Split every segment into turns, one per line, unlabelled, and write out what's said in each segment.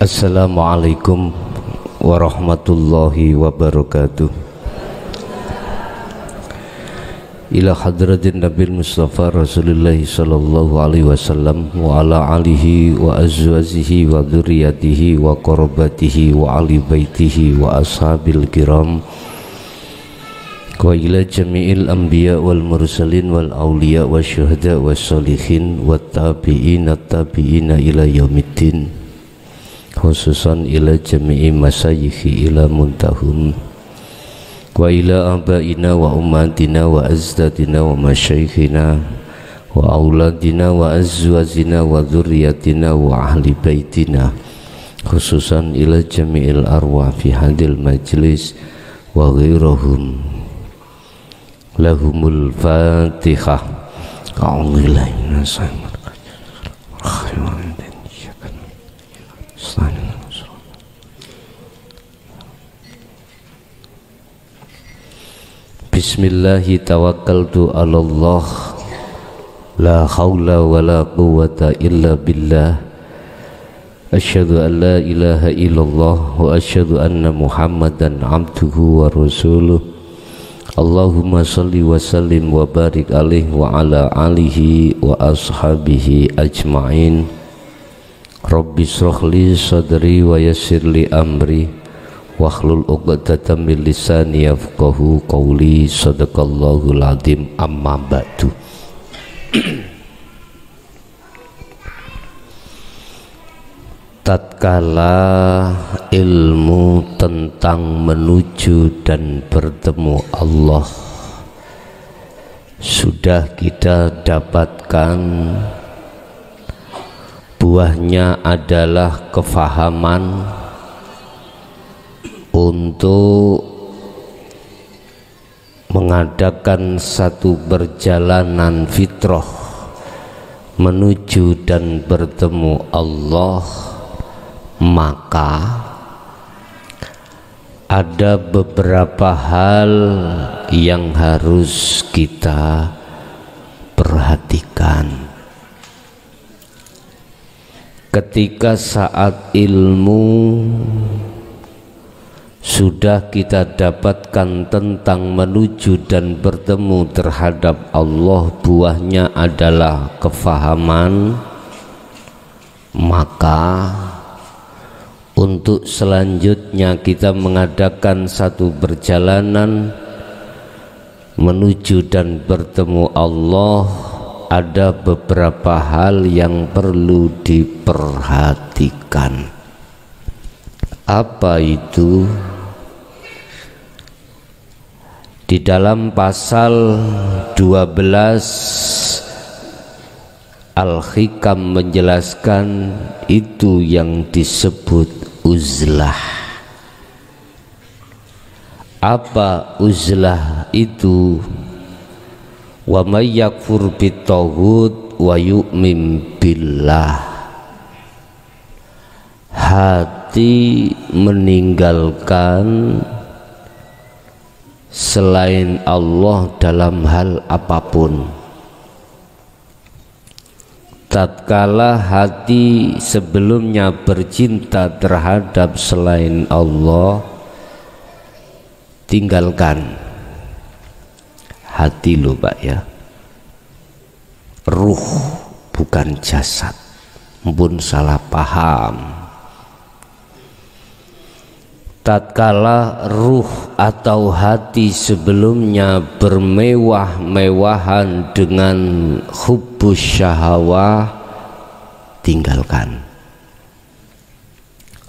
Assalamualaikum warahmatullahi wabarakatuh. Ila hadratin Nabil Mustafa Rasulullah sallallahu alaihi wasallam wa ala alihi wa azwajihi wa dzurriyyatihi wa qarabatihi wa ali baitihi wa ashabil kiram wa ila jami'il anbiya wal mursalin wal awliya wa syuhada wa sholihin wa tabi'ina ila yaumiddin, khususan ila jami'i masayikhi ila muntahum wa ila abaina wa ummatina wa azdadina wa masyaikhina wa auladina wa azwajina wa dzurriyyatina wa ahli baitina, khususan ila jami'il arwah fi hadil majlis wa ghairahum. Lahumul Fatihah. A'udzubillahi minasyaitonir rajim. Bismillahi tawakkaltu ala Allah, la haula wa la quwwata illa billah. Asyhadu an la ilaha illallah wa asyhadu anna Muhammadan abduhu wa rasuluh. Allahumma salli wa sallim wa barik alaihi wa ala alihi wa ashabihi ajma'in. Rabbi shrah li sadri wa yassir li amri wahlul 'uqdatam min lisani yafqahu qawli. Shadaqallahul adzim. Amma ba'du. Tatkala ilmu tentang menuju dan bertemu Allah sudah kita dapatkan, buahnya adalah kefahaman untuk mengadakan satu perjalanan fitrah menuju dan bertemu Allah. Maka ada beberapa hal yang harus kita perhatikan ketika saat ilmu sudah kita dapatkan tentang menuju dan bertemu terhadap Allah, buahnya adalah kefahaman. Maka untuk selanjutnya kita mengadakan satu perjalanan menuju dan bertemu Allah, ada beberapa hal yang perlu diperhatikan. Apa itu? Di dalam pasal 12 Al-Hikam menjelaskan itu yang disebut uzlah. Apa uzlah itu? Wa may yakfur bitaghut wa yu'min billah. Hati meninggalkan selain Allah dalam hal apapun. Tatkala hati sebelumnya bercinta terhadap selain Allah, tinggalkan hati lo Pak ya, ruh bukan jasad, pun salah paham. Tatkala ruh atau hati sebelumnya bermewah-mewahan dengan hubbus syahwah, tinggalkan.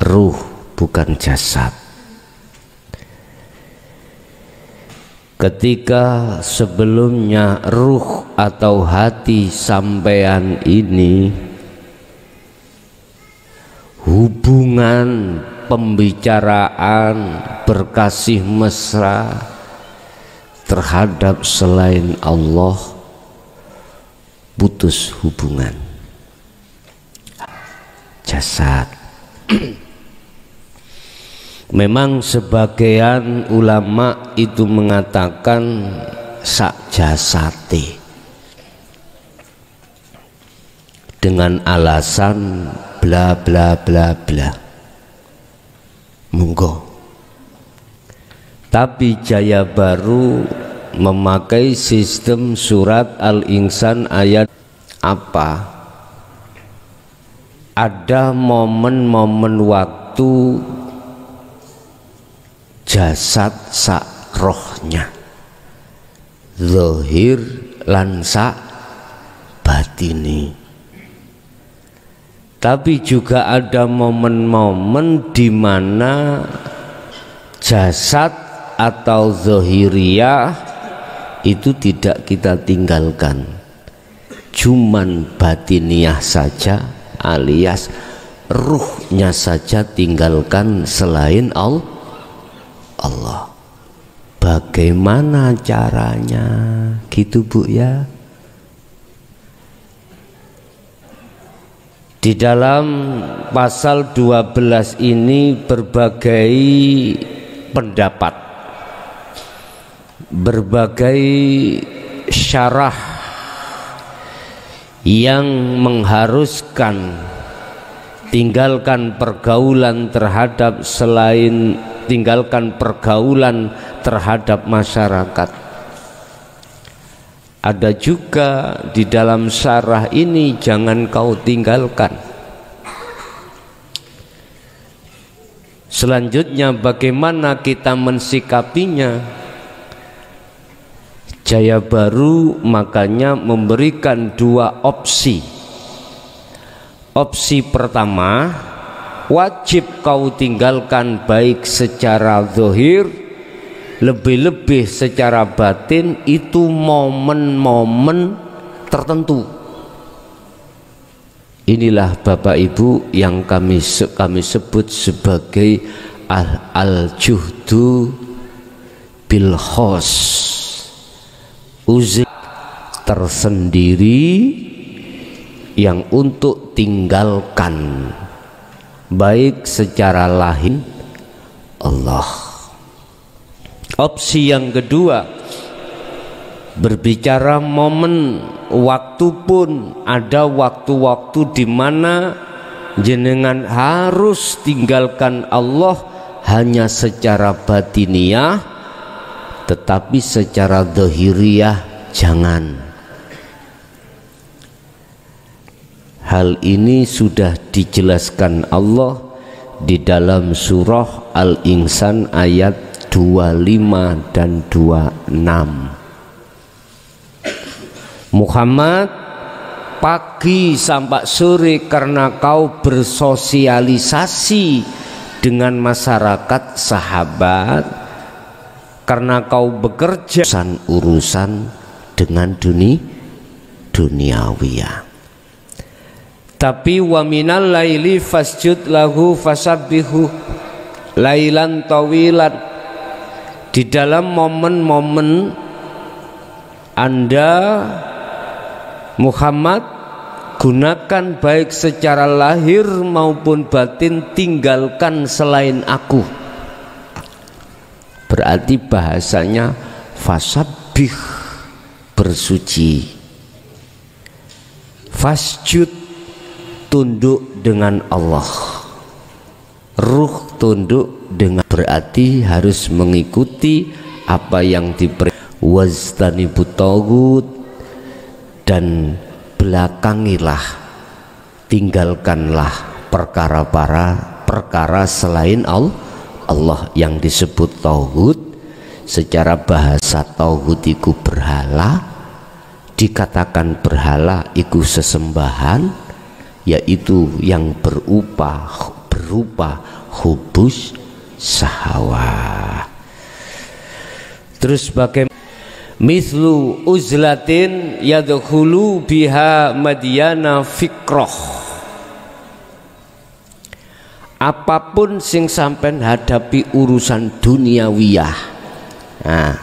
Ruh bukan jasad. Ketika sebelumnya ruh atau hati sampean ini hubungan pembicaraan berkasih mesra terhadap selain Allah, putus hubungan jasad. Memang sebagian ulama itu mengatakan sak jasate, dengan alasan bla bla bla bla. Monggo. Tapi Jaya Baru memakai sistem surat Al-Insan ayat apa? Ada momen-momen waktu jasad sak rohnya, zahir lan sak batini. Tapi juga ada momen-momen di mana jasad atau zahiriyah itu tidak kita tinggalkan, cuman batiniah saja alias ruhnya saja tinggalkan selain Allah. Bagaimana caranya gitu Bu ya? Di dalam pasal 12 ini berbagai pendapat, berbagai syarah yang mengharuskan tinggalkan pergaulan terhadap tinggalkan pergaulan terhadap masyarakat. Ada juga di dalam syarah ini jangan kau tinggalkan. Selanjutnya bagaimana kita mensikapinya? Jaya Baru makanya memberikan dua opsi. Opsi pertama, wajib kau tinggalkan baik secara zahir, lebih-lebih secara batin, itu momen-momen tertentu. Inilah Bapak Ibu yang kami sebut sebagai al-juhdu bil khos, uzi tersendiri yang untuk tinggalkan baik secara lahir Allah. Opsi yang kedua, berbicara momen waktu pun ada waktu-waktu di mana jenengan harus tinggalkan Allah hanya secara batiniah, tetapi secara zahiriyah jangan. Hal ini sudah dijelaskan Allah di dalam surah Al-Insan ayat 25 dan 26. Muhammad, pagi sampai sore karena kau bersosialisasi dengan masyarakat sahabat, karena kau bekerja urusan dengan duniawiyah. Tapi wa minal laili fasjud lahu fasabbihu lailan tawilan. Di dalam momen-momen Anda Muhammad gunakan baik secara lahir maupun batin, tinggalkan selain aku. Berarti bahasanya fasabbih, bersuci, fasjud, tunduk dengan Allah, ruh tunduk dengan, berarti harus mengikuti apa yang diperintahkan. Waztanibut taghut, dan belakangilah, tinggalkanlah perkara selain Allah yang disebut taghut. Secara bahasa taghut iku berhala, dikatakan berhala iku sesembahan, yaitu yang berupa hubus sahawah. Terus bagaimana? Mithlu uzlatin yadkhulu biha madyana fikroh. Apapun sing sampean hadapi urusan duniawiyah, nah,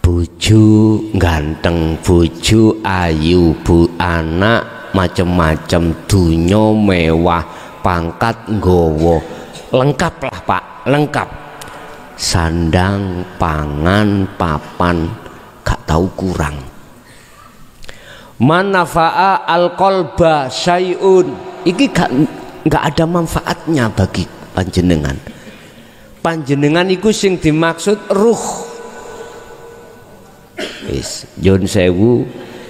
bojo ganteng, bojo ayu, bu anak macem-macem, dunya mewah, pangkat nggawa, lengkap lah Pak, lengkap. Sandang, pangan, papan, gak tahu kurang. Manafa'a al-qalba syai'un. Iki gak ada manfaatnya bagi panjenengan. Panjenengan iku sing dimaksud ruh. Wis, Jon sewu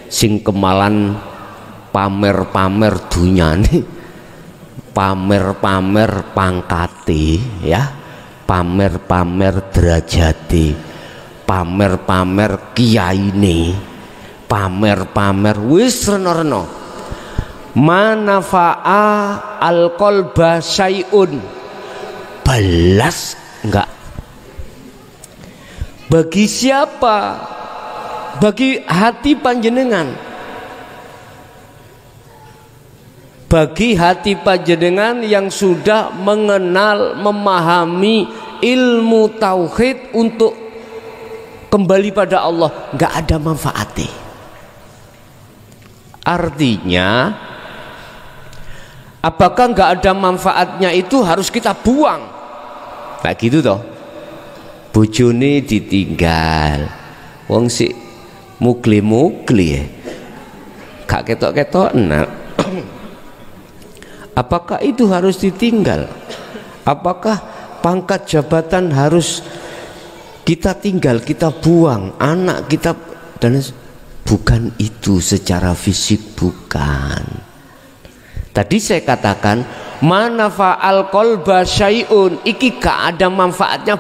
sing kemalan pamer-pamer dunyane, pamer-pamer pangkate ya, pamer-pamer derajate, pamer-pamer kiyaine, pamer-pamer wis rena-rena. Manafa'a al-qalba syai'un, balas enggak. Bagi siapa? Bagi hati panjenengan. Bagi hati panjenengan yang sudah mengenal, memahami ilmu tauhid untuk kembali pada Allah, enggak ada manfaatnya. Artinya, apakah enggak ada manfaatnya itu harus kita buang? Kayak gitu toh. Bojone ditinggal. Wong sik mugli-mugli ya. Gak ketok-ketok enak. Apakah itu harus ditinggal? Apakah pangkat jabatan harus kita tinggal, kita buang, anak kita, dan bukan itu secara fisik, bukan. Tadi saya katakan manafa'al qalba syai'un, iki gak ada manfaatnya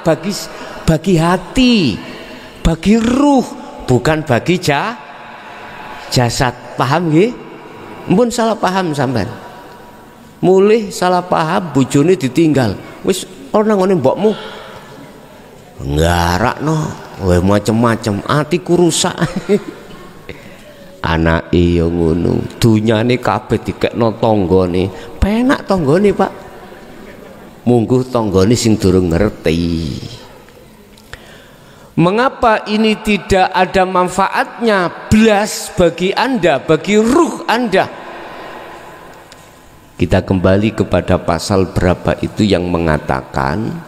bagi hati, bagi ruh, bukan bagi jasad. Paham nggih? Mun salah paham sampean. Mulih salah paham, bojone ditinggal. Wis ana ngene mbokmu. Nggarakno, wae macem-macem, atiku rusak. Anake yo ngono, dunyane kabeh dikekno tanggane. Penak tanggane, Pak. Mungguh tanggane sing durung ngerti. Mengapa ini tidak ada manfaatnya blas bagi Anda, bagi ruh Anda? Kita kembali kepada pasal berapa itu yang mengatakan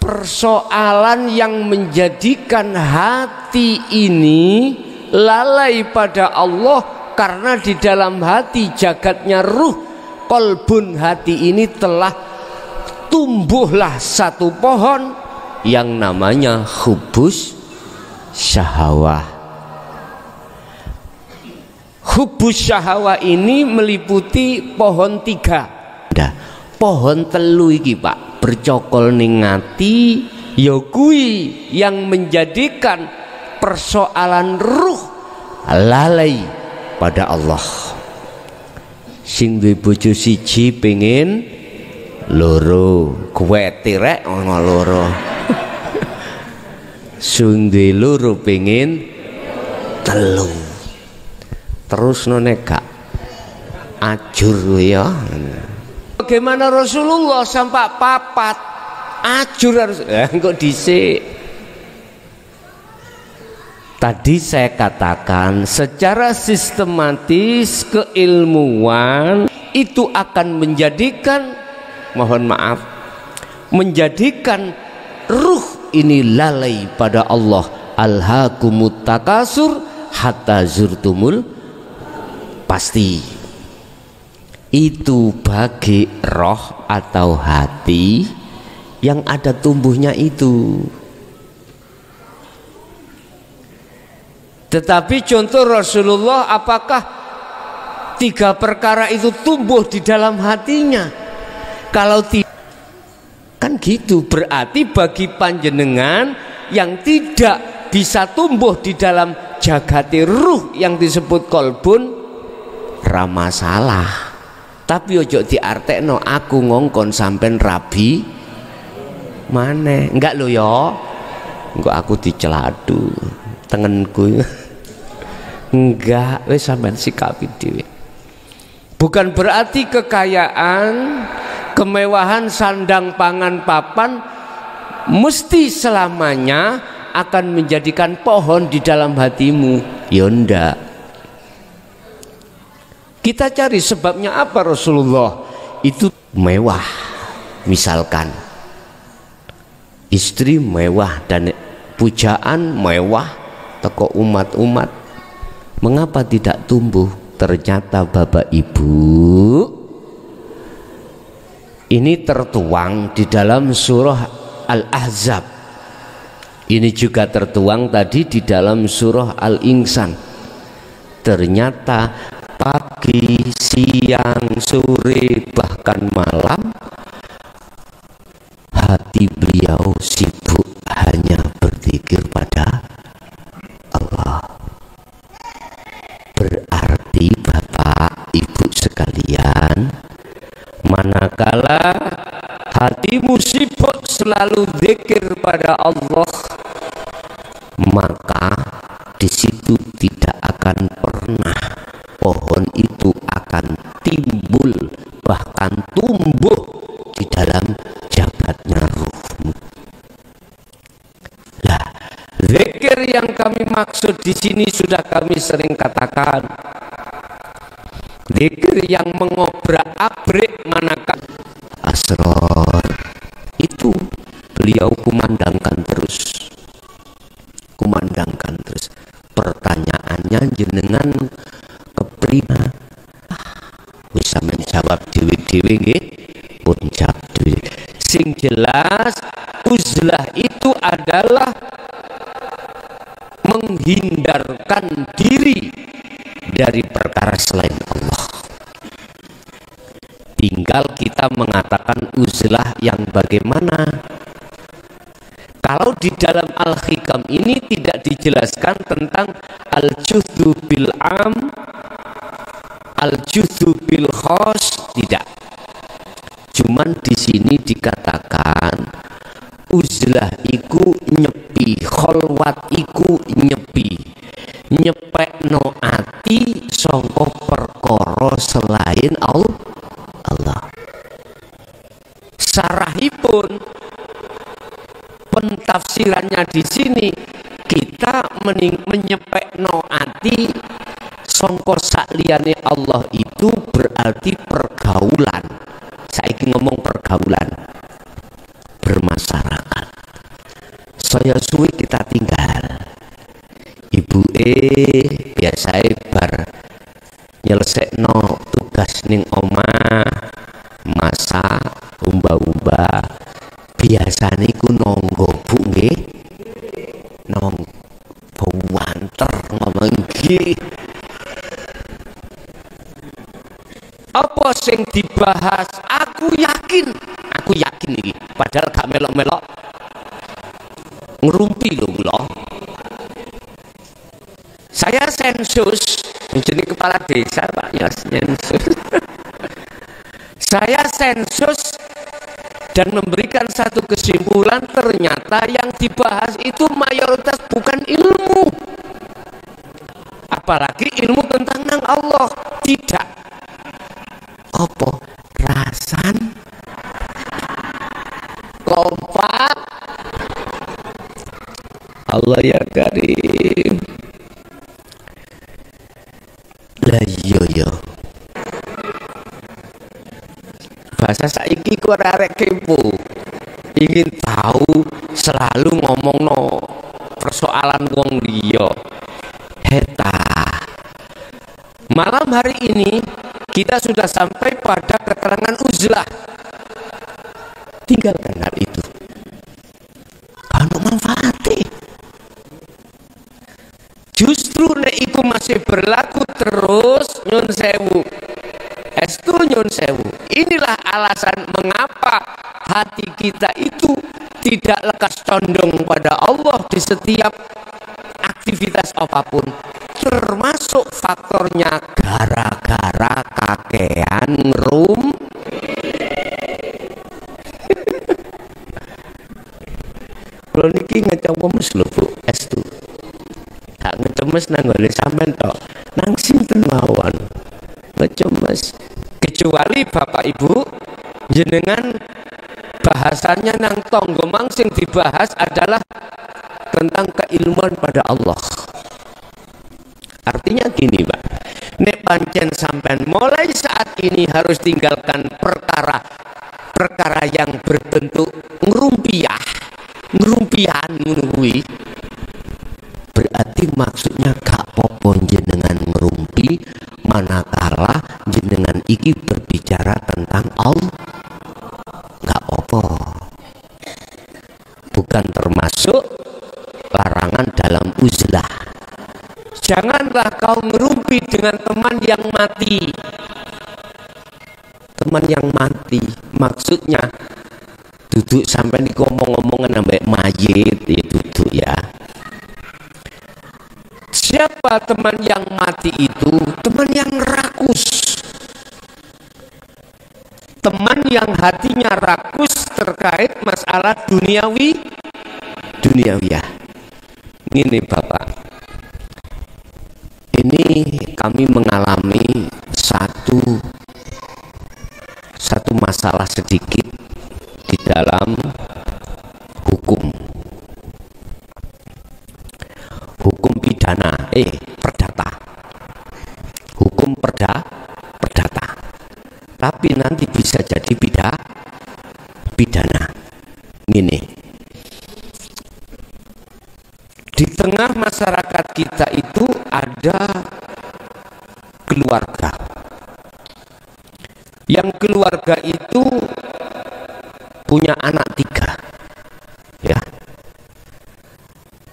persoalan yang menjadikan hati ini lalai pada Allah karena di dalam hati jagatnya ruh, kolbun hati ini telah tumbuhlah satu pohon yang namanya hubus syahwah. Hubus syahwah ini meliputi pohon 3. Pohon telu iki Pak, bercokol ning ati ya kuwi yang menjadikan persoalan ruh lalai pada Allah. Sing duwe bojo siji pengen loro, kuwete rek ana loro. Sing duwe loro pengen telu. Terus nek gak ajur ya. Bagaimana Rasulullah sampai papat ajur harus kok dhisik. Tadi saya katakan secara sistematis keilmuan itu akan menjadikan, mohon maaf, menjadikan ruh ini lalai pada Allah. Alhaakumut takasur hatta zurtumul, pasti itu bagi roh atau hati yang ada tumbuhnya itu. Tetapi contoh Rasulullah, apakah 3 perkara itu tumbuh di dalam hatinya? Kalau tidak, kan gitu, berarti bagi panjenengan yang tidak bisa tumbuh di dalam jagati ruh yang disebut kolbun, ra masalah. Tapi ojo diartekno aku ngongkon sampean rabi maneh. Enggak lo ya. Engko aku diceladu tengenku. Enggak, wis sampean sikapi dhewe. Bukan berarti kekayaan, kemewahan sandang pangan papan mesti selamanya akan menjadikan pohon di dalam hatimu. Ya ndak. Kita cari sebabnya apa. Rasulullah itu mewah, misalkan istri mewah dan pujaan mewah teko umat-umat, Mengapa tidak tumbuh? Ternyata Bapak Ibu, ini tertuang di dalam surah Al-Ahzab. Ini juga tertuang tadi di dalam surah Al-Insan. Ternyata pagi, siang, sore, bahkan malam, hati beliau sibuk hanya berzikir pada Allah. Berarti Bapak Ibu sekalian, manakala hatimu sibuk selalu zikir pada Allah, maka di situ tidak akan pernah pohon itu akan timbul, bahkan tumbuh di dalam jabatnya ruhmu. Lah, zikir yang kami maksud di sini sudah kami sering katakan, zikir yang mengobrak-abrik manakala asror itu beliau kumandangkan terus. Pertanyaannya jenengan keprima bisa menjawab dewi-dewi nggih, pun jawab dewi. Sing jelas uzlah itu adalah menghindarkan diri dari perkara selain Allah. Tinggal kita mengatakan uzlah yang bagaimana. Kalau di dalam Al-Hikam ini tidak dijelaskan tentang al-judhu bil am, al-judhu bil khos, tidak. Cuman di sini dikatakan uzlah iku nyepi, kholwat iku nyepi, nyepekno ati sangka perkara selain Allah. Sarahipun pentafsirannya di sini, kita menyepekno ati sangka sakliyane Allah itu berarti pergaulan. Saiki ngomong pergaulan, bermasyarakat. Saya suwi kita tinggal, ibu biasa bar nyelesekno tugas ning omah, masak, umba-umba, biasane iku nonggo bu nggih, nonggo wanter ngomong nggih. Apa sing dibahas? Aku yakin iki, padahal gak melok-melok ngerumpi lho kula. Saya sensus menjadi kepala desa, Pak, ya sensus. Saya sensus dan memberikan satu kesimpulan, ternyata yang dibahas itu mayoritas bukan ilmu, apalagi ilmu tentang nang Allah. Tidak apa rasan kompak Allah ya Karim. Lah iya bahasa saiki ku arek kepo, ingin tahu, selalu ngomongno persoalan wong liya. Heta malam hari ini kita sudah sampai pada keterangan uzlah. Tinggalkan hal itu, kalau manfaatnya justru nek iku masih berlaku terus, nyun sewu estu, nyun sewu. Inilah alasan mengapa hati kita itu tidak lekas condong pada Allah di setiap aktivitas apapun, termasuk faktornya gara-gara kakean ngerum. Kalau niki ngecemes lho Bu, estu gak ngecemes nang ngene sampean tok, nang sinten mawon ngecemes. Kecuali Bapak Ibu jenengan bahasannya nang tonggo mang sing dibahas adalah tentang keilmuan pada Allah. Artinya gini Pak, nek pancen sampean mulai saat ini harus tinggalkan perkara yang berbentuk ngerumpian, berarti maksudnya gak popo jenengan diri manakala jenengan iki berbicara tentang Allah. Nggak apa-apa, bukan termasuk larangan dalam uzlah. Janganlah kau ngerumpi dengan teman yang mati. Teman yang mati maksudnya duduk sampai ngomong-ngomongan sampai mayit ya, duduk ya. Siapa teman yang mati itu? Teman yang rakus, teman yang hatinya rakus terkait masalah duniawiyah. Ini Bapak, ini kami mengalami satu masalah sedikit di dalam hukum pidana, perdata, hukum perdata, tapi nanti bisa jadi pidana. Ini di tengah masyarakat kita itu ada keluarga, yang keluarga itu punya anak 3 ya,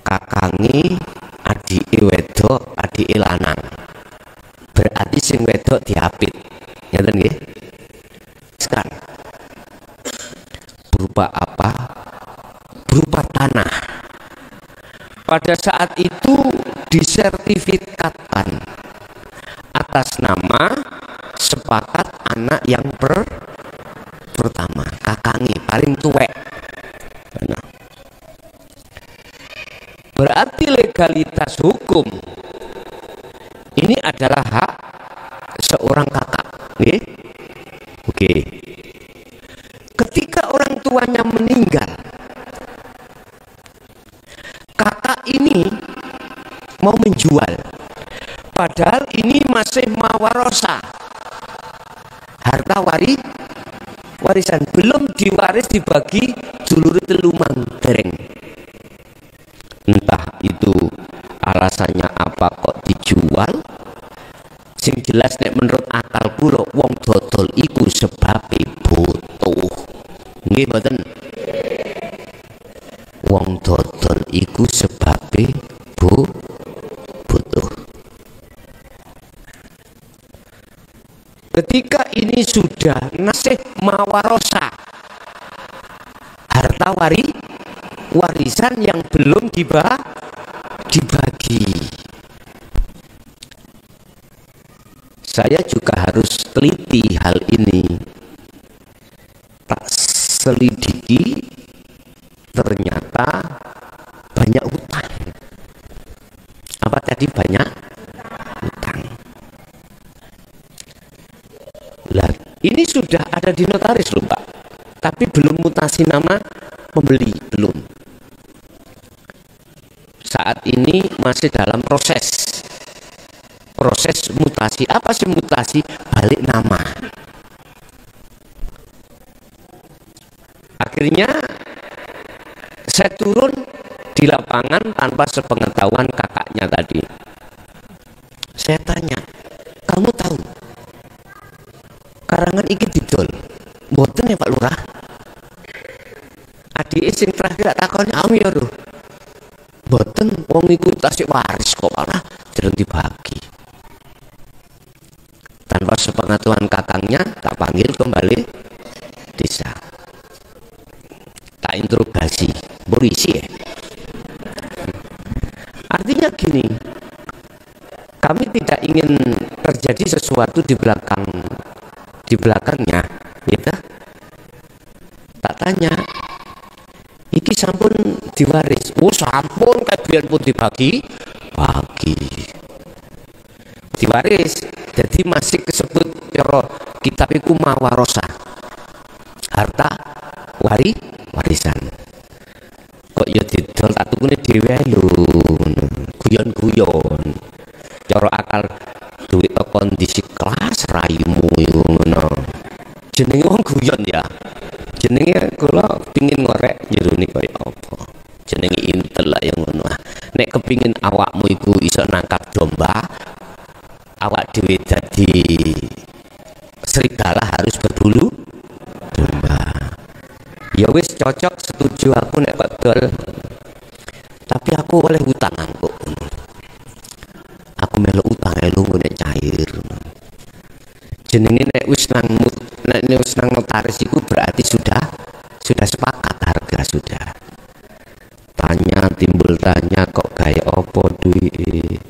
kakangi adike wedok, adike lanang, berarti sing wedok diapit, ngeten nggih. Sekarang berupa apa? Berupa tanah. Pada saat itu disertifikatkan atas nama sepakat anak yang pertama, kakangi paling tuwek. Nah, berarti legalitas hukum ini adalah hak seorang kakak. Oke. Ketika orang tuanya meninggal, kakak ini mau menjual, padahal ini masih mawarosa, harta warisan, belum diwaris dibagi dulur telumang dereng. Entah itu alasannya apa kok dijual. Sing jelas nek menurut akal kula wong dodol iku sebabe butuh. Nggih mboten? Wong dodol iku sebabe butuh. Ketika ini sudah nasib mawarosa, harta warisan yang belum dibagi, saya juga harus teliti hal ini. Tak selidiki, ternyata banyak hutang. Apa tadi? Banyak hutang. Lah, ini sudah ada di notaris loh Pak, tapi belum mutasi nama pembeli, belum. Saat ini masih dalam proses mutasi. Apa sih mutasi? Balik nama. Akhirnya saya turun di lapangan tanpa sepengetahuan kakaknya tadi. Saya tanya, kamu tahu karangan iki didol? Mboten ya Pak Lurah. Adik sing terakhir takon ya lho. Mboten, wong iku tasik waris kok malah dereng dibagi. Tanpa sepengetahuan kakangnya, tak panggil kembali desa. Tak interogasi, berisi ya. Artinya gini, kami tidak ingin terjadi sesuatu di belakangnya, gitu. Tak tanya, iki sampun diwaris. Oh sampun, kayak pun dibagi, diwaris. Jadi masih kesebut cara kitab iku mawarosa, harta warisan. Kok ya didol tak tukune dhewe lho, guyon-guyon. Cara akal duit kondisi kelas raimu iku ngono. Jenenge wong guyon ya. Jenenge kula pengin ngorek jerone kaya apa. Jenenge intel lah yang ngono. Nek kepingin awakmu iku iso nangkap domba,
awak dhewe dadi serigala harus berbulu domba. Ya wis cocok, setuju aku nek kok dol. Tapi aku oleh utang kok. Aku melok utang elu nek cair. Jenenge nek wis nang notaris iku berarti sudah sepakat harga sudah. Timbul tanya kok gaya apa duit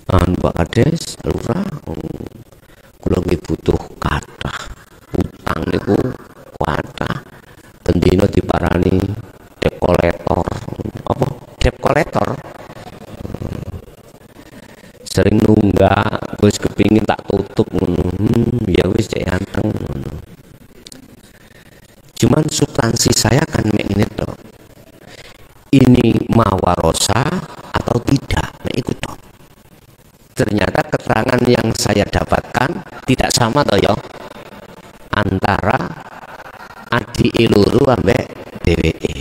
Pak Kades lurah kula nggih butuh kathah utang niku kathah bendina diparani debt collector apa debt collector sering nunggak wis kepingin tak tutup ngono ya wis cek anteng ngono. Cuman substansi saya kan mek ngene to, ini mawarosa atau tidak, nah ikut toh. Ternyata keterangan yang saya dapatkan tidak sama toh ya antara adik loro ambek DWE.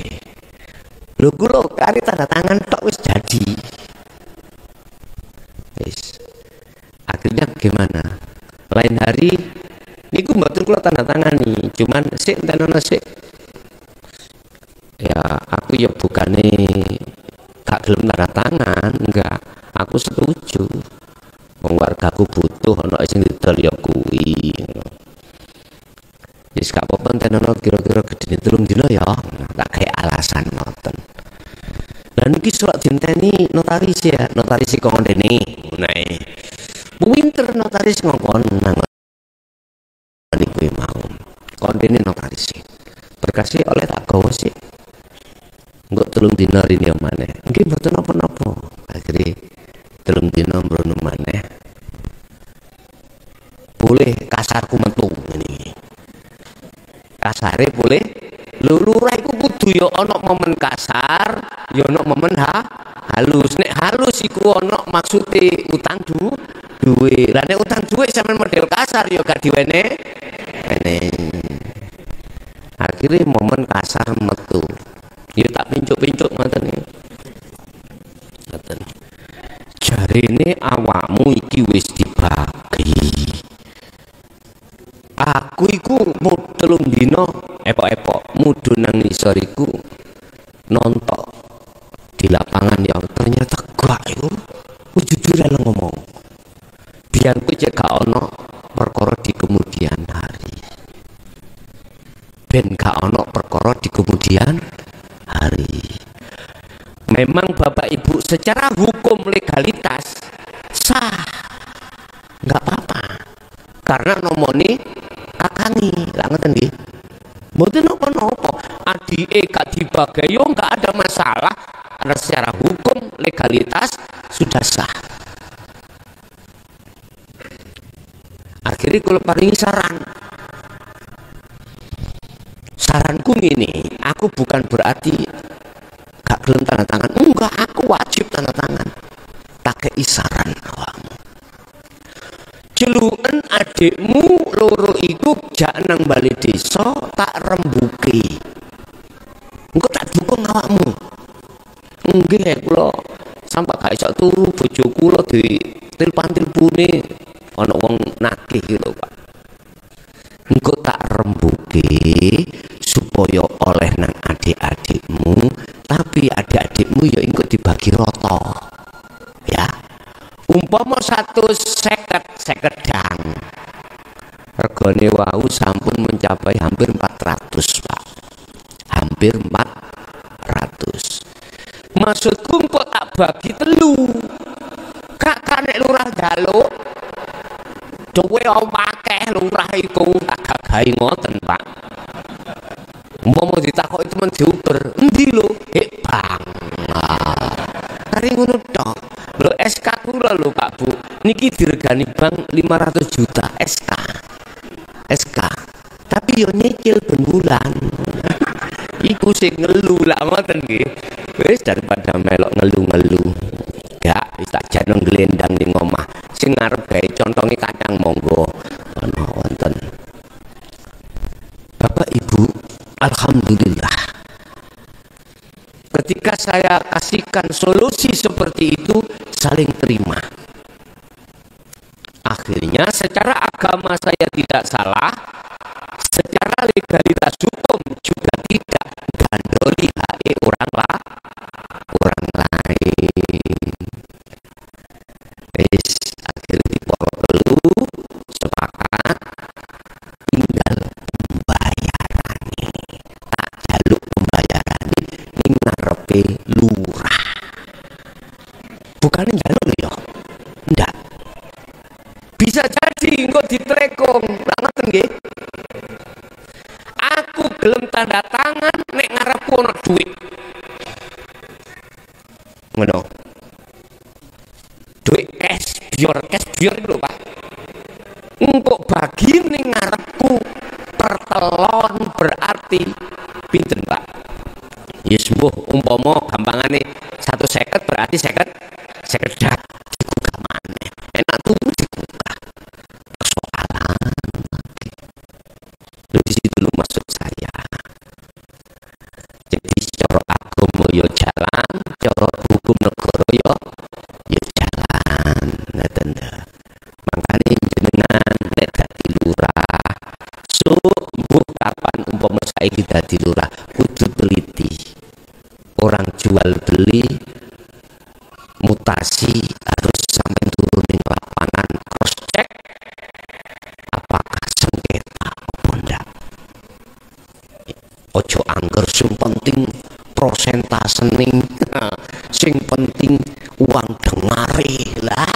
Lho kula kari tanda tangan tok wis jadi. Wis. Akhirnya gimana? Lain hari niku mboten kula tanda tangani, cuman sik tenono sik. Ya aku ya bukannya gak gelem tanda tangan, enggak, aku setuju wargaku butuh ono sing didol ya kuwi wis gak apa-apa tenono kira-kira gedene 3 dina ya tak kayak alasan ngoten. Dan iki surat dinteni notaris ya, notaris kok ngene nah pinter notaris ngongkon nang niku mau kondene notaris berkasih oleh tak gawa sih enggak 3 dina rene maneh nggih mboten napa-napa. Akhire 3 dina mrono maneh boleh kasarku metu ngene kasare boleh lurah iku kudu ya ana momen kasar ya ana momen halus. Nek halus iku ana maksude utang duwe lah nek utang duwe sampean model kasar ya gak diwene akhirnya momen kasar metu ya tak pincuk-pincuk ngoten iki. Ngoten. Jarine awakmu iki wis dibagi. Aku iku mau 3 dina epok-epok mudhun nang isor iku nontok di lapangan ya ternyata gak iku jujur lah ngomong. Biar ku cek gak ono perkara di kemudian hari. Ben gak ono perkara di kemudian hari. Memang Bapak Ibu secara hukum legalitas sah, nggak apa-apa karena nomone kakangi lah ngoten nggih. Mboten napa-napa adike gak dibagi yo nggak ada masalah karena secara hukum legalitas sudah sah. Akhirnya kalau paringi saranku ini, aku bukan berarti gak gelem tanda tangan, enggak, aku wajib tanda tangan. Tak kei saran awakmu. Celuken adikmu loro iku jak nang bali desa tak rembuke. Engko tak dukung awakmu. Nggih kula sampai gak iso turu bojo kula di tilpan-tilpune ana wong nagih gitu Pak. Engko tak rembuke supaya oleh nang adik-adikmu, tapi adik-adikmu ya engko dibagi rata. Ya. Umpama 150 dang. Regane wau sampun mencapai hampir 400, Pak. Hampir 400. Maksudku kok tak bagi 3. Kak nek lurah jaluk duwe akeh lurah iku tak gagahi ngoten, Pak. Umpama ditakoki temen diuber, endi lho? Bang. Kari ngono tok. Lho SK kula lho Pak Bu. Niki diregani bank 500 juta SK. SK. Tapi yo nyicil ben bulan. Iku sing ngelu lah ngoten nggih. Wis daripada melok ngelu-ngelu. Gak wis tak janong glendang ning omah. Sing ngarep gawe contonge kacang monggo. Ana wonten. Bapak Ibu, alhamdulillah. Ketika saya kasihkan solusi seperti itu, saling terima. Akhirnya secara agama saya tidak salah, secara legalitas hukum juga tidak gandoli hak orang lain. Akhirnya para telu sepakat tinggal pembayaran, tak jaluk pembayaran ning ngarepe lurah. Bukan jaluk ya, ndak. Bisa jadi engko ditrekong, lha ngoten nggih. Aku gelem tanda tangan nek ngarepku ono duit. Ngono. Duit cash biar lho Pak. Engko bagi ning ngarepku pertelon berarti pinten Pak? Ya sembuh umpama gampangane 150 berarti 50 dak digugah maneh. Enak tuh digugah. Persoalan. Di situ dulu maksud saya. Jadi cara agama yo jalan, cara hukum negara yo jalan. Ngeten ta. Makane jenengan nek dadi lurah, mbuh kapan umpama saiki dadi lurah, kudu teliti. Orang jual beli mutasi harus sampai turunin lapangan, cross check apakah sengketa apa ndak. Ojo angger sing penting prosentase ning sing penting uang dengare lah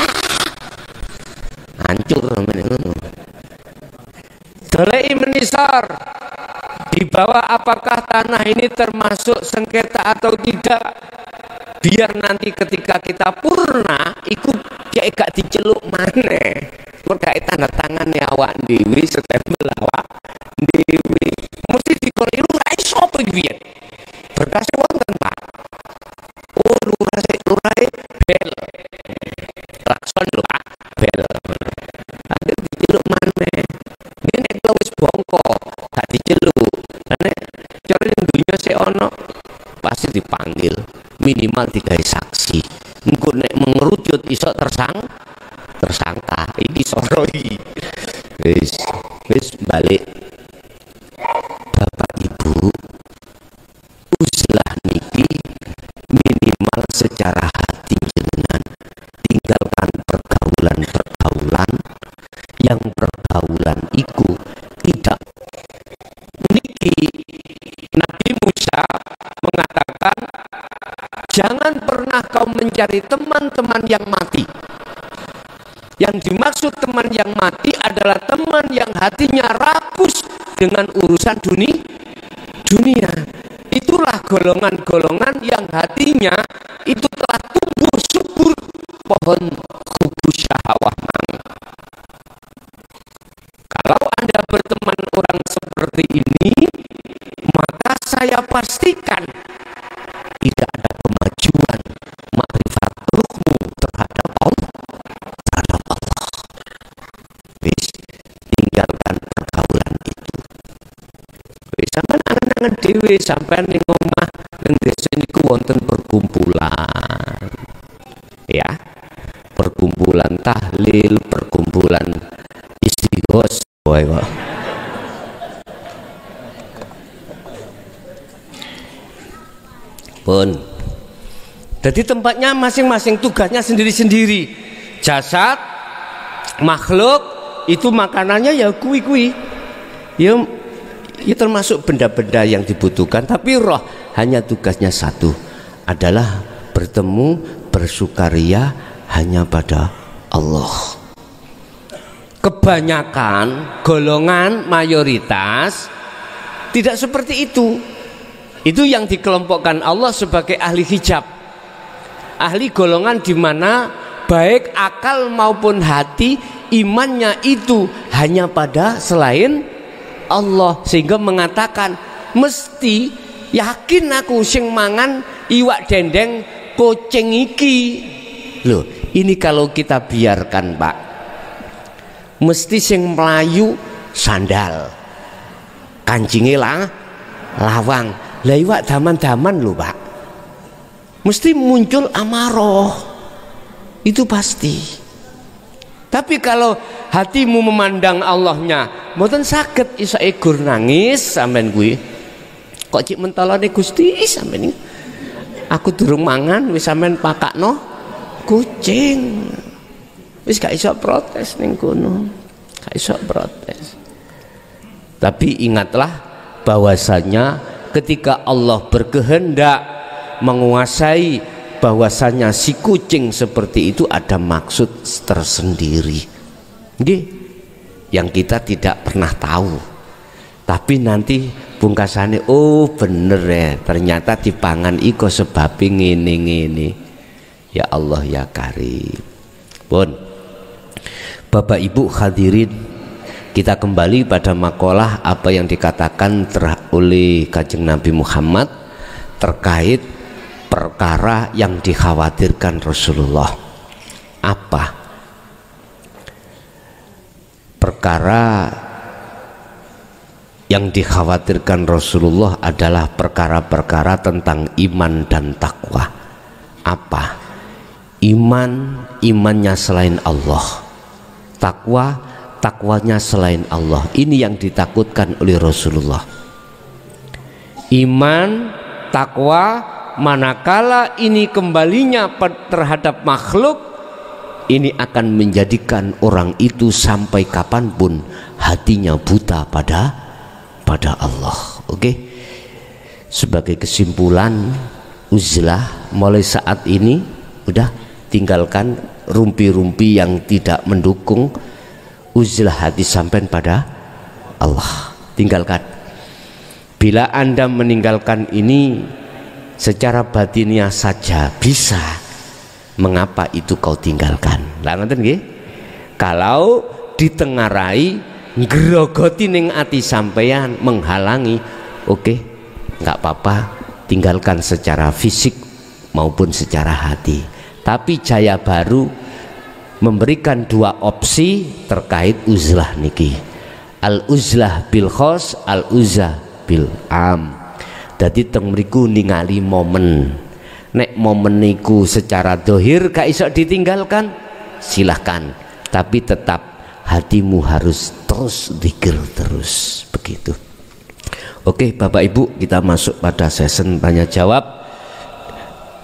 hancur ngono. Doleki menisor di bawah apakah tanah ini termasuk sengketa atau tidak, biar nanti ketika kita purna iku kayak gak diceluk maneh. Mergo tanda tangan ya awak dhewe, stempel awak dhewe. Mesti dikori lurah iso apa iki? Berkasih wonten Pak. Oh lurah bel. Klakson lho Pak, bel. Ada diceluk maneh. Nek wis bongko gak diceluk. Nek cara dunya sik ono pasti dipanggil minimal 3 saksi. Engko nek mengerucut iso tersangka iki soroi. Wis balik. Bapak Ibu, uzlah niki minimal secara hati jenengan tinggalkan pergaulan yang pergaulan iku tidak. Niki Nabi Musa mengatakan jangan pernah kau mencari teman-teman yang mati. Yang dimaksud teman yang mati adalah teman yang hatinya rakus dengan urusan dunia. Itulah golongan-golongan yang hatinya itu telah tumbuh subur pohon hubus syahwat. Kalau Anda berteman orang seperti ini, maka saya pastikan tidak ada kemajuan makrifat ruhmu terhadap Allah. Wis tinggalkan pergaulan itu. Wis sampean angen-angen dhewe sampean ning omah ning desa niku wonten perkumpulan. Ya. Perkumpulan tahlil, perkumpulan istighos wae kok. Pun. Jadi tempatnya masing-masing, tugasnya sendiri-sendiri. Jasad makhluk itu makanannya ya kui-kui. Ya termasuk benda-benda yang dibutuhkan, tapi roh hanya tugasnya satu, adalah bertemu bersukaria hanya pada Allah. Kebanyakan golongan mayoritas tidak seperti itu. Itu yang dikelompokkan Allah sebagai ahli hijab, ahli golongan di mana baik akal maupun hati imannya itu hanya pada selain Allah, sehingga mengatakan mesti yakin aku sing mangan iwak dendeng kucing iki. Loh, ini kalau kita biarkan Pak, mesti sing melayu sandal, kancingnya lawang. Lah iwak daman-daman lho Pak, mesti muncul amaroh. Itu pasti. Tapi kalau hatimu memandang Allahnya mboten saged iso egur nangis sampean kuwi. Kok cik mentolone Gusti sampean iki. Aku durung mangan wis sampean pakakno kucing. Wis gak iso protes ning kono. Gak iso protes. Tapi ingatlah bahwasanya ketika Allah berkehendak menguasai, bahwasanya si kucing seperti itu ada maksud tersendiri. Nggih. Yang kita tidak pernah tahu. Tapi nanti pungkasane oh bener ya, ternyata dipangan iko sebab ngene-ngene. Ya Allah ya Karim. Pun Bapak Ibu hadirin, kita kembali pada makalah apa yang dikatakan oleh Kanjeng Nabi Muhammad terkait perkara yang dikhawatirkan Rasulullah. Apa? Perkara yang dikhawatirkan Rasulullah adalah perkara-perkara tentang iman dan takwa. Apa? Imannya selain Allah. Takwanya selain Allah. Ini yang ditakutkan oleh Rasulullah. Iman, takwa, manakala ini kembalinya terhadap makhluk, ini akan menjadikan orang itu sampai kapanpun hatinya buta pada Allah. Oke. Sebagai kesimpulan, uzlah mulai saat ini udah tinggalkan rumpi-rumpi yang tidak mendukung. Uzlah hati sampai pada Allah, tinggalkan. Bila Anda meninggalkan ini secara batinnya saja bisa, mengapa itu kau tinggalkan? Lah ngoten nggih. Kalau ditengarai ngrogoti ning ati sampeyan menghalangi, oke, nggak apa-apa, tinggalkan secara fisik maupun secara hati. Tapi Jaya Baru memberikan dua opsi terkait uzlah niki. Al-uzlah bil khos, al-uzlah bil am. Dadi teng mriku ningali momen. Nek momen niku secara dohir gak iso ditinggalkan, silahkan. Tapi tetap hatimu harus terus zikir terus, begitu. Oke Bapak Ibu, kita masuk pada sesi tanya jawab.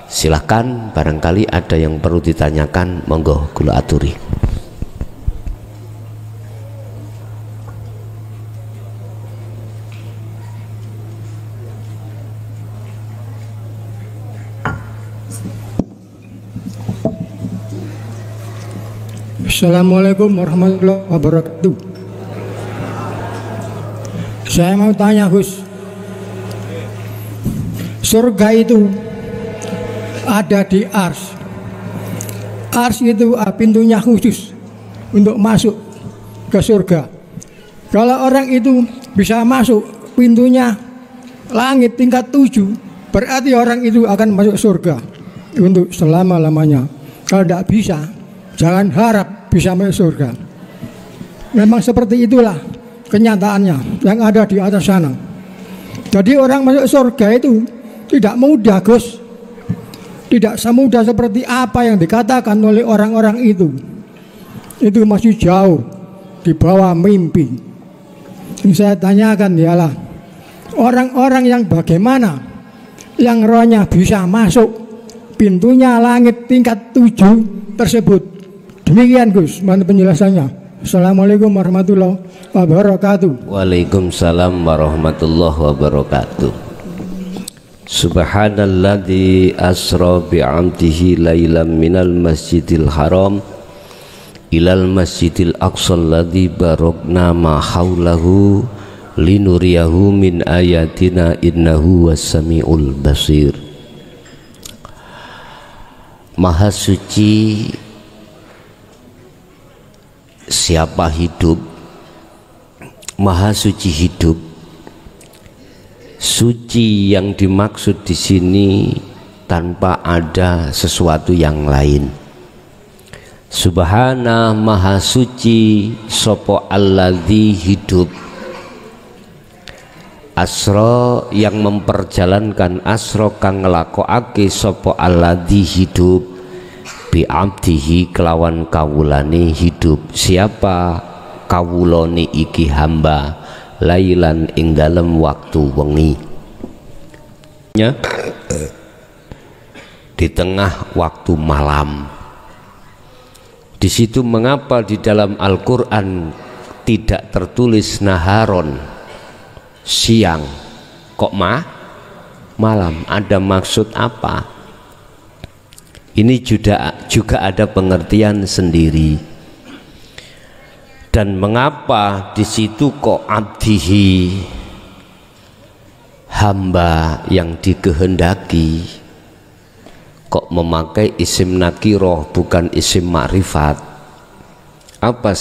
Silahkan, barangkali ada yang perlu ditanyakan, monggo kula aturi.
Assalamualaikum warahmatullahi wabarakatuh. Saya mau tanya Gus, surga itu ada di ars. Ars itu pintunya khusus untuk masuk ke surga. Kalau orang itu bisa masuk pintunya langit tingkat 7, berarti orang itu akan masuk surga untuk selama-lamanya. Kalau tidak bisa, jangan harap bisa masuk surga. Memang seperti itulah kenyataannya yang ada di atas sana. Jadi orang masuk surga itu tidak mudah Gus. Tidak semudah seperti apa yang dikatakan oleh orang-orang itu. Itu masih jauh di bawah mimpi. Yang saya tanyakan ialah orang-orang yang bagaimana yang rohnya bisa masuk pintunya langit tingkat 7 tersebut. Demikian Gus, mana penjelasannya. Assalamualaikum warahmatullahi wabarakatuh.
Waalaikumsalam warahmatullahi wabarakatuh. Subhanalladzi asra bi'amdihi lailam minal masjidil haram ilal masjidil aqsa alladzi barakna ma haulahu linuriyahu min ayatina innahu was-sami'ul basir. Maha suci siapa hidup, maha suci hidup. Suci yang dimaksud di sini tanpa ada sesuatu yang lain. Subhana maha suci sopo alladzi hidup. Asro yang memperjalankan asro kang ngelakokake sopo alladzi hidup bi abdihi kelawan kawulane hidup
hidup. Siapa kawulane iki hamba lailan ing dalem waktu wengi, di tengah waktu malam. Di situ mengapa di dalam Al-Qur'an tidak tertulis naharon, siang, kok malam? Ada maksud apa? Ini juga ada pengertian sendiri. Dan mengapa di situ kok abdihi, hamba yang dikehendaki, kok memakai isim nakiroh bukan isim makrifat? Apa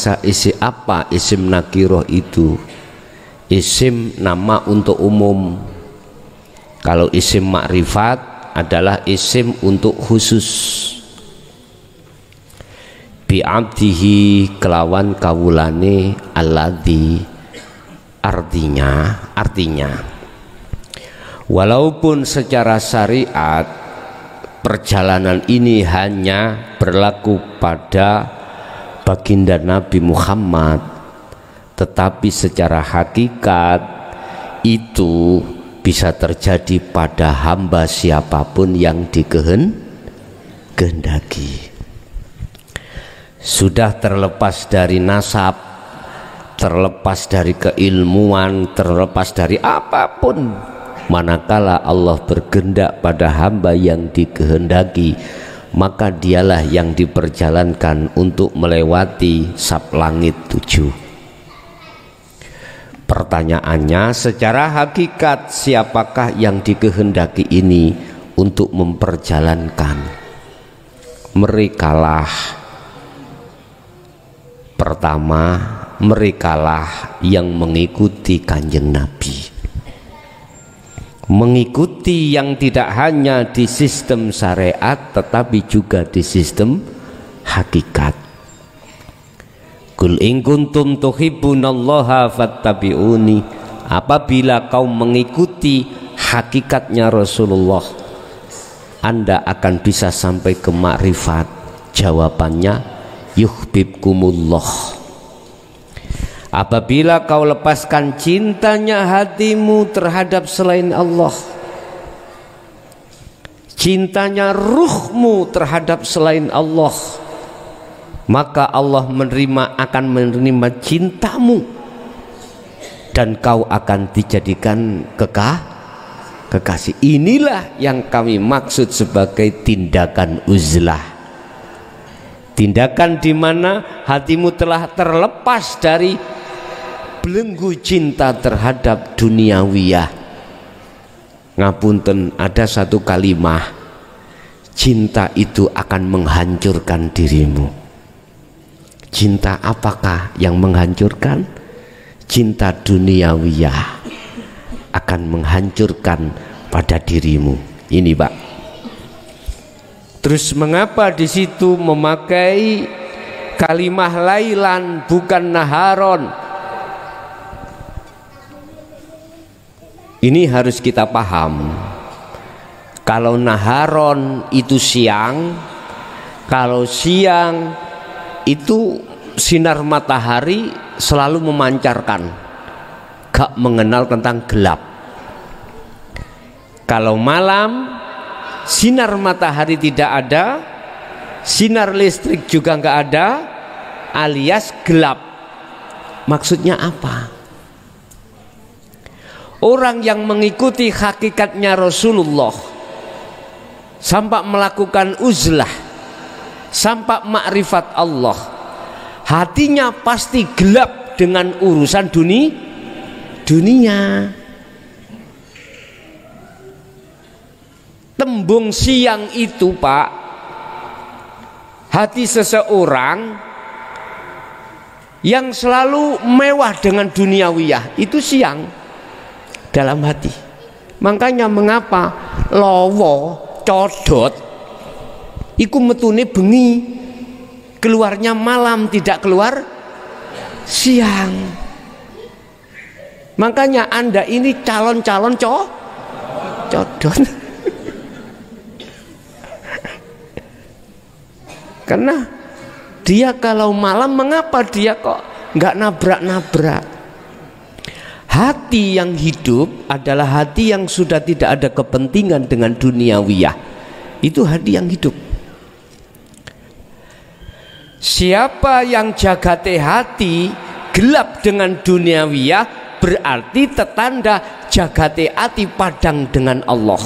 isim nakiroh itu? Isim nama untuk umum. Kalau isim makrifat adalah isim untuk khusus. Bi abdihi kelawan kawulane alladzi, artinya walaupun secara syariat perjalanan ini hanya berlaku pada baginda Nabi Muhammad, tetapi secara hakikat itu bisa terjadi pada hamba siapapun yang dikehendaki. Sudah terlepas dari nasab, terlepas dari keilmuan, terlepas dari apapun, manakala Allah berkehendak pada hamba yang dikehendaki, maka dialah yang diperjalankan untuk melewati sab langit 7. Pertanyaannya, secara hakikat siapakah yang dikehendaki ini untuk memperjalankan? Merekalah. Pertama, merekalah yang mengikuti Kanjeng Nabi, mengikuti yang tidak hanya di sistem syariat tetapi juga di sistem hakikat. Qul in kuntum tuhibbunallaha fattabi'uni, apabila kau mengikuti hakikatnya Rasulullah, Anda akan bisa sampai ke makrifat. Jawabannya yuhibbukumullah. Apabila kau lepaskan cintanya hatimu terhadap selain Allah, cintanya ruhmu terhadap selain Allah, maka Allah akan menerima cintamu dan kau akan dijadikan kekasih. Inilah yang kami maksud sebagai tindakan uzlah. Tindakan di mana hatimu telah terlepas dari belenggu cinta terhadap duniawiyah. Ngapunten, ada satu kalimah, cinta itu akan menghancurkan dirimu. Cinta apakah yang menghancurkan? Cinta duniawiyah akan menghancurkan pada dirimu. Ini Pak. Terus mengapa di situ memakai kalimah lailan bukan naharon? Ini harus kita paham. Kalau naharon itu siang, kalau siang itu sinar matahari selalu memancarkan, gak mengenal tentang gelap. Kalau malam sinar matahari tidak ada, sinar listrik juga nggak ada, alias gelap. Maksudnya apa? Orang yang mengikuti hakikatnya Rasulullah sampai melakukan uzlah, sampai makrifat Allah, hatinya pasti gelap dengan urusan dunia. Tembung siang itu Pak, hati seseorang yang selalu mewah dengan duniawiyah itu siang dalam hati. Makanya mengapa lowo codot iku metune bengi, keluarnya malam, tidak keluar siang. Makanya Anda ini calon-calon codot. Karena Dia kalau malam mengapa dia kok nggak nabrak-nabrak? Hati yang hidup adalah hati yang sudah tidak ada kepentingan dengan duniawiyah. Itu hati yang hidup. Siapa yang jagate hati gelap dengan duniawiyah, berarti tetanda jagate hati padang dengan Allah.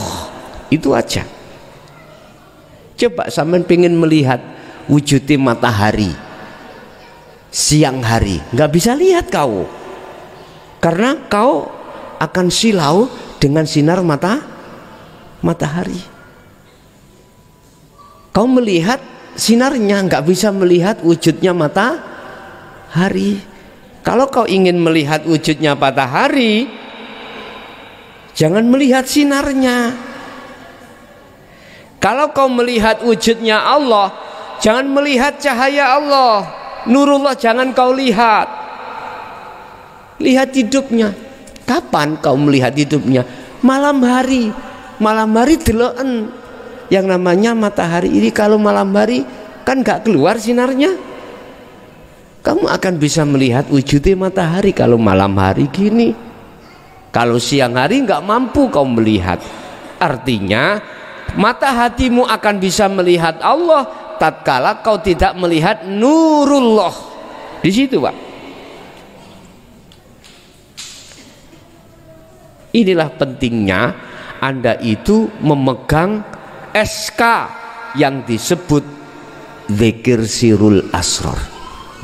Itu aja. Coba sampean pengen melihat wujudnya matahari siang hari, nggak bisa lihat kau, karena kau akan silau dengan sinar matahari. Kau melihat sinarnya, nggak bisa melihat wujudnya matahari. Kalau kau ingin melihat wujudnya matahari, jangan melihat sinarnya. Kalau kau melihat wujudnya Allah, jangan melihat cahaya Allah, nurullah jangan kau lihat. Lihat hidupnya. Kapan kau melihat hidupnya? Malam hari. Malam hari deloken. Yang namanya matahari ini kalau malam hari kan gak keluar sinarnya. Kamu akan bisa melihat wujudnya matahari kalau malam hari gini. Kalau siang hari gak mampu kau melihat. Artinya mata hatimu akan bisa melihat Allah tatkala kau tidak melihat nurullah. Di situ, Pak. Inilah pentingnya Anda itu memegang SK yang disebut zikir sirul asror.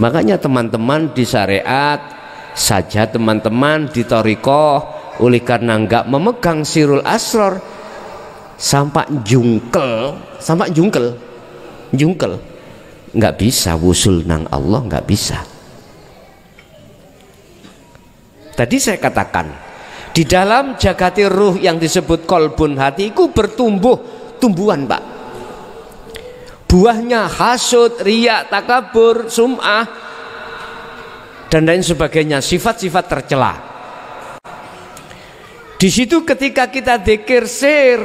Makanya teman-teman di syariat saja, teman-teman di thariqah, oleh karena enggak memegang sirul asror, sampai jungkel nggak bisa wusul nang Allah, nggak bisa. Tadi saya katakan di dalam jagati ruh yang disebut kolbun, hatiku bertumbuh tumbuhan, Pak. Buahnya hasud, riya, takabur, sum'ah dan lain sebagainya, sifat-sifat tercela. Di situ ketika kita dzikir sir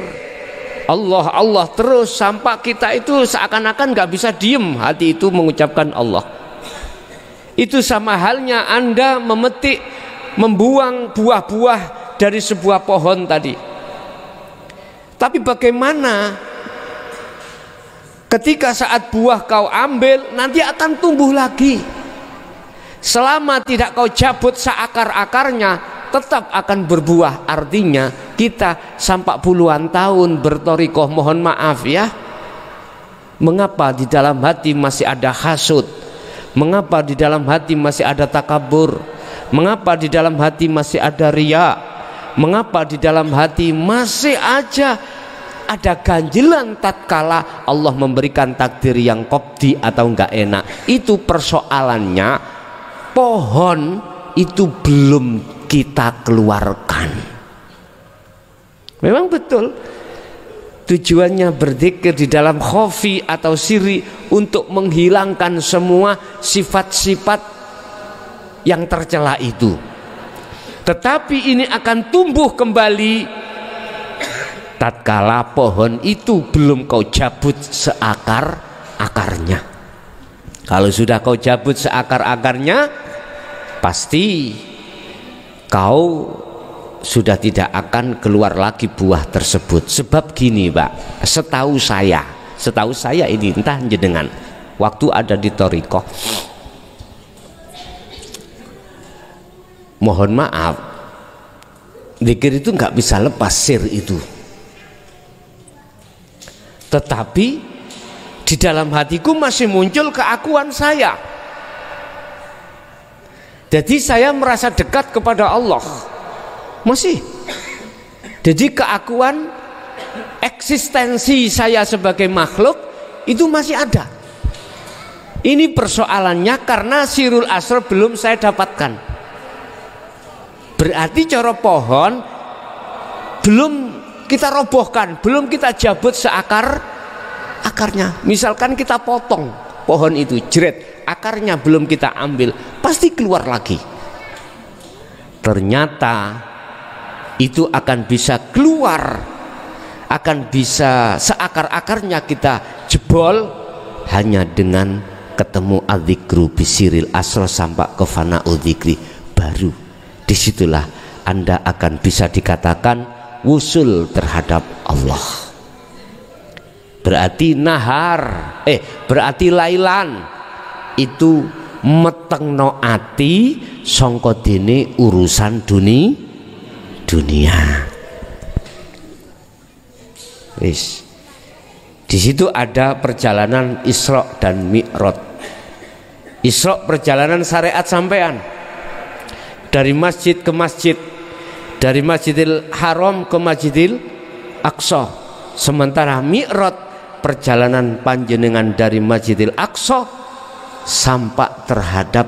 Allah, Allah terus sampai kita itu seakan-akan gak bisa diem, hati itu mengucapkan Allah. Itu sama halnya Anda memetik, membuang buah-buah dari sebuah pohon tadi. Tapi bagaimana ketika saat buah kau ambil nanti akan tumbuh lagi. Selama tidak kau cabut seakar-akarnya, tetap akan berbuah. Artinya kita sampai puluhan tahun berthariqah, mohon maaf ya, mengapa di dalam hati masih ada hasud, mengapa di dalam hati masih ada takabur, mengapa di dalam hati masih ada riya, mengapa di dalam hati masih aja ada ganjilan tatkala Allah memberikan takdir yang qobdi atau enggak enak. Itu persoalannya pohon itu belum kita keluarkan. Memang betul tujuannya berzikir di dalam khofi atau siri untuk menghilangkan semua sifat-sifat yang tercela itu. Tetapi ini akan tumbuh kembali tatkala pohon itu belum kau cabut seakar-akarnya. Kalau sudah kau cabut seakar-akarnya, pasti kau sudah tidak akan keluar lagi buah tersebut. Sebab gini, Pak, setahu saya ini, entah jenengan waktu ada di thariqah, mohon maaf, zikir itu nggak bisa lepas sir itu. Tetapi di dalam hatiku masih muncul keakuan saya. Jadi saya merasa dekat kepada Allah. Masih. Jadi keakuan eksistensi saya sebagai makhluk itu masih ada. Ini persoalannya karena sirul asrar belum saya dapatkan. Berarti cara pohon belum kita robohkan, belum kita jabut seakar-akarnya. Misalkan kita potong pohon itu, jeret, akarnya belum kita ambil, pasti keluar lagi. Ternyata itu akan bisa keluar, akan bisa seakar-akarnya kita jebol hanya dengan ketemu adzikru bisiril asro sampai ke fana'u dzikri, baru disitulah Anda akan bisa dikatakan wusul terhadap Allah. Berarti berarti lailan itu metengno ati sangka dene urusan dunia. Wis. Di situ ada perjalanan Isra dan Mi'raj. Isra perjalanan syariat sampean dari masjid ke masjid, dari Masjidil Haram ke Masjidil Aqsa. Sementara Mi'raj perjalanan panjenengan dari Masjidil Aqsa sampai terhadap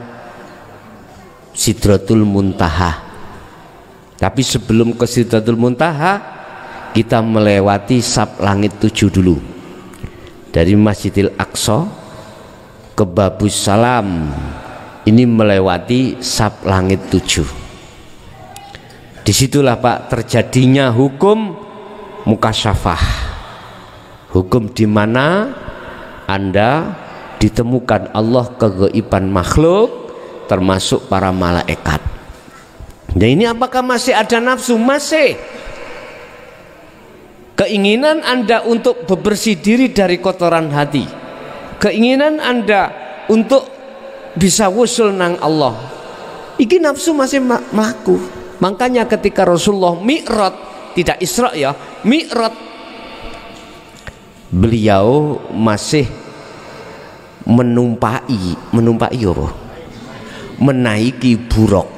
Sidratul Muntaha. Tapi sebelum ke Sidratul Muntaha kita melewati sab langit 7 dulu. Dari Masjidil Aqsa ke Babus Salam ini melewati sab langit 7. Disitulah Pak terjadinya hukum mukasyafah, hukum di mana Anda ditemukan Allah kegaiban makhluk termasuk para malaikat. Nah ini apakah masih ada nafsu? Masih. Keinginan Anda untuk bebersih diri dari kotoran hati, keinginan Anda untuk bisa wusul nang Allah, iki nafsu masih melaku. Makanya ketika Rasulullah Mi'raj, tidak Isra ya, Mi'raj, beliau masih menumpai apa? Menaiki buruk.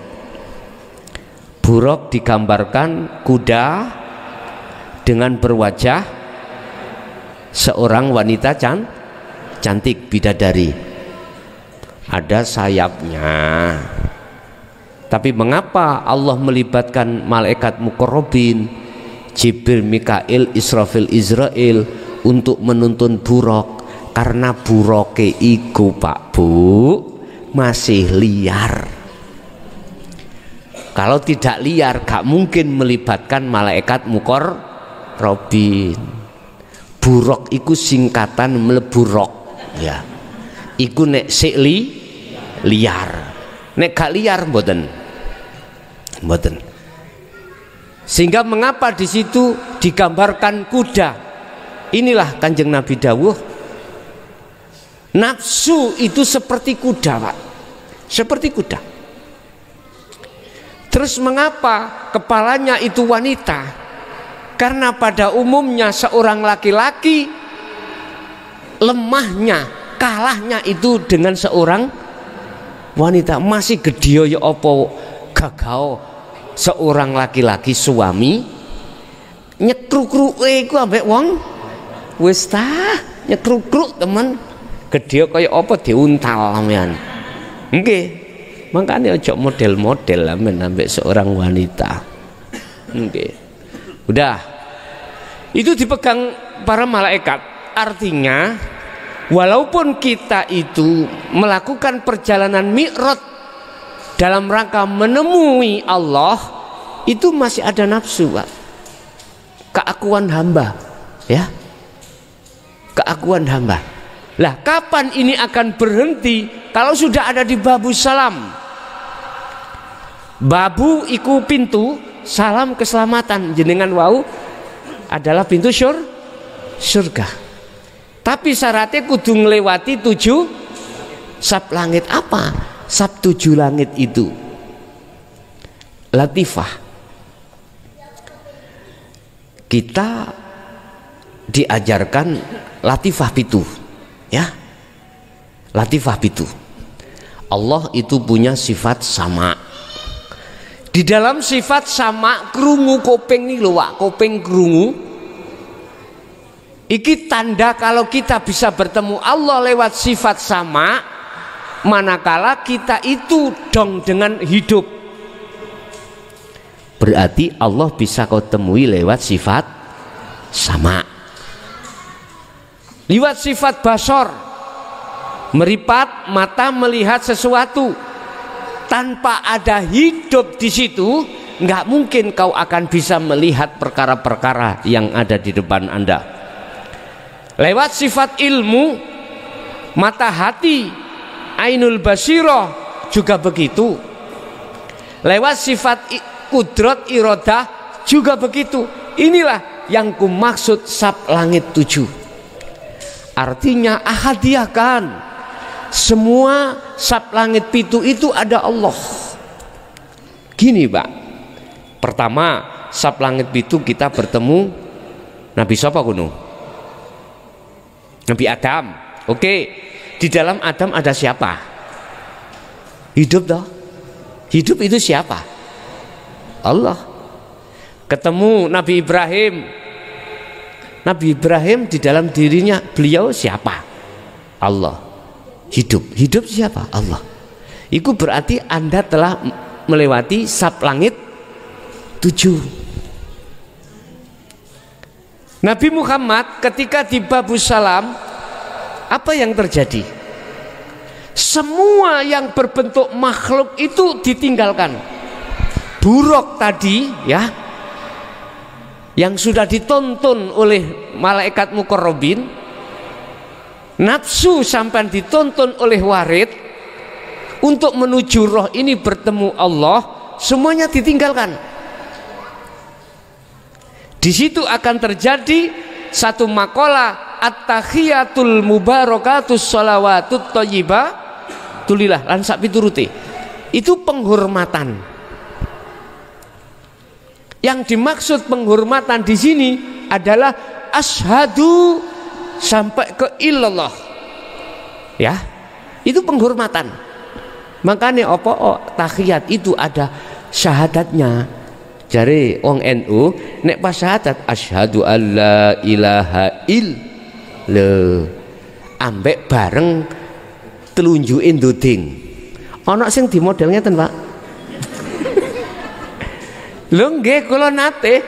Buruk digambarkan kuda dengan berwajah seorang wanita cantik bidadari, ada sayapnya. Tapi mengapa Allah melibatkan malaikat muqarrabin Jibril, Mikail, Israfil, Israel untuk menuntun buruk? Karena buroke iku Pak Bu masih liar. Kalau tidak liar gak mungkin melibatkan malaikat muqarrabin. Buruk iku singkatan meleburok ya. Iku nek sik liar. Nek gak liar mboten. Sehingga mengapa di situ digambarkan kuda? Inilah Kanjeng Nabi dawuh, nafsu itu seperti kuda, Pak. Seperti kuda. Terus mengapa kepalanya itu wanita? Karena pada umumnya seorang laki-laki lemahnya, kalahnya itu dengan seorang wanita. Masih gedhe ya apa gagao seorang laki-laki suami nyekruk-kruke iku ambek wong wis ta nyekruk-kruk temen gedhe kaya apa diuntal sampean. Nggih. Makanya ojo model-model ambek seorang wanita. Nggih. Udah. Itu dipegang para malaikat. Artinya walaupun kita itu melakukan perjalanan Mi'raj dalam rangka menemui Allah, itu masih ada nafsu, Pak. Keakuan hamba, ya. Keakuan hamba. Lah, kapan ini akan berhenti? Kalau sudah ada di Babus Salam. Babu iku pintu, salam keselamatan, jenengan wau adalah pintu surga. Tapi syaratnya kudu ngelewati 7 sab langit. Apa? Sab 7 langit itu latifah. Kita diajarkan latifah pitu, ya. Latifah pitu. Allah itu punya sifat sama. Di dalam sifat sama, krungu kopeng nih loh, Wak, kopeng krungu. Iki tanda kalau kita bisa bertemu Allah lewat sifat sama, manakala kita itu dong dengan hidup. Berarti Allah bisa kau temui lewat sifat sama. Lewat sifat basor, meripat mata melihat sesuatu. Tanpa ada hidup di situ, nggak mungkin kau akan bisa melihat perkara-perkara yang ada di depan Anda. Lewat sifat ilmu, mata hati ainul basirah juga begitu. Lewat sifat kudrat iradah juga begitu. Inilah yang kumaksud sab langit 7. Artinya ahadiahkan semua sab langit 7 itu ada Allah. Gini Pak, pertama sab langit 7 kita bertemu Nabi siapa kuno? Nabi Adam. Oke, di dalam Adam ada siapa? Hidup toh? Hidup itu siapa? Allah. Ketemu Nabi Ibrahim. Nabi Ibrahim di dalam dirinya beliau siapa? Allah. Hidup. Hidup siapa? Allah. Itu berarti Anda telah melewati sab langit 7. Nabi Muhammad ketika di Babus Salam, apa yang terjadi? Semua yang berbentuk makhluk itu ditinggalkan. Buruk tadi ya, yang sudah ditonton oleh malaikat muqarrabin, nafsu sampai ditonton oleh warid untuk menuju roh ini bertemu Allah, semuanya ditinggalkan. Di situ akan terjadi satu makalah at-tahiyatul mubarakatus sholawatut thayyibah tulilah lan sak piturute. Itu penghormatan. Yang dimaksud penghormatan di sini adalah asyhadu sampai ke illallah. Ya. Itu penghormatan. Makanya tahiyat itu ada syahadatnya. Jare wong NU nek pas syahadat asyhadu alla ilaha illallah ambek bareng telunjukin duding. Ana sing di model ngeten, Pak. Lho nggih kula nate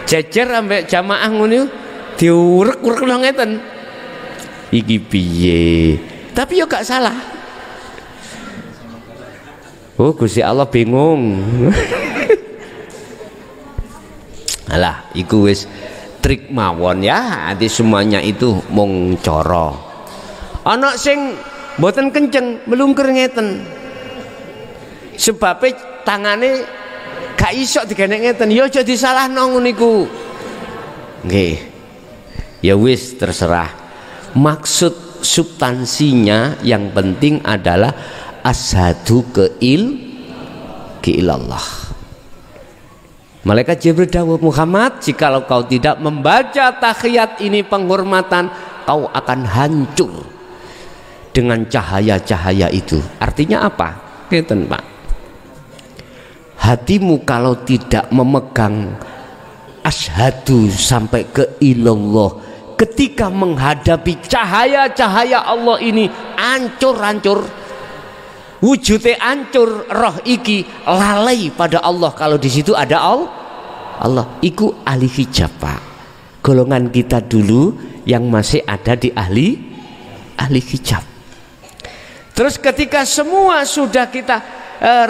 jejer ambek jamaah ngono diurek-urek ngeten. Iki piye? Tapi yo gak salah. Oh, Gusti Allah bingung. Alah, iku wis trik mawon ya, nanti semuanya itu mung cara. Ana sing mboten kenceng, melungker ngeten. Sebabe tangane gak iso digenek ngeten, ya aja disalahno ngono niku. Nggih. Ya wis terserah. Maksud substansinya yang penting adalah asyhadu ke ilallah. Malaikat Jibril dawuh Muhammad, jikalau kau tidak membaca tahiyat ini penghormatan, kau akan hancur dengan cahaya-cahaya itu. Artinya apa? Ngeten, Pak. Hatimu kalau tidak memegang asyhadu sampai ke ilallah, ketika menghadapi cahaya-cahaya Allah ini hancur-hancur. Wujudnya hancur, roh iki lalai pada Allah. Kalau di situ ada Allah, iku ahli hijab, Pak. Golongan kita dulu yang masih ada di ahli hijab. Terus ketika semua sudah kita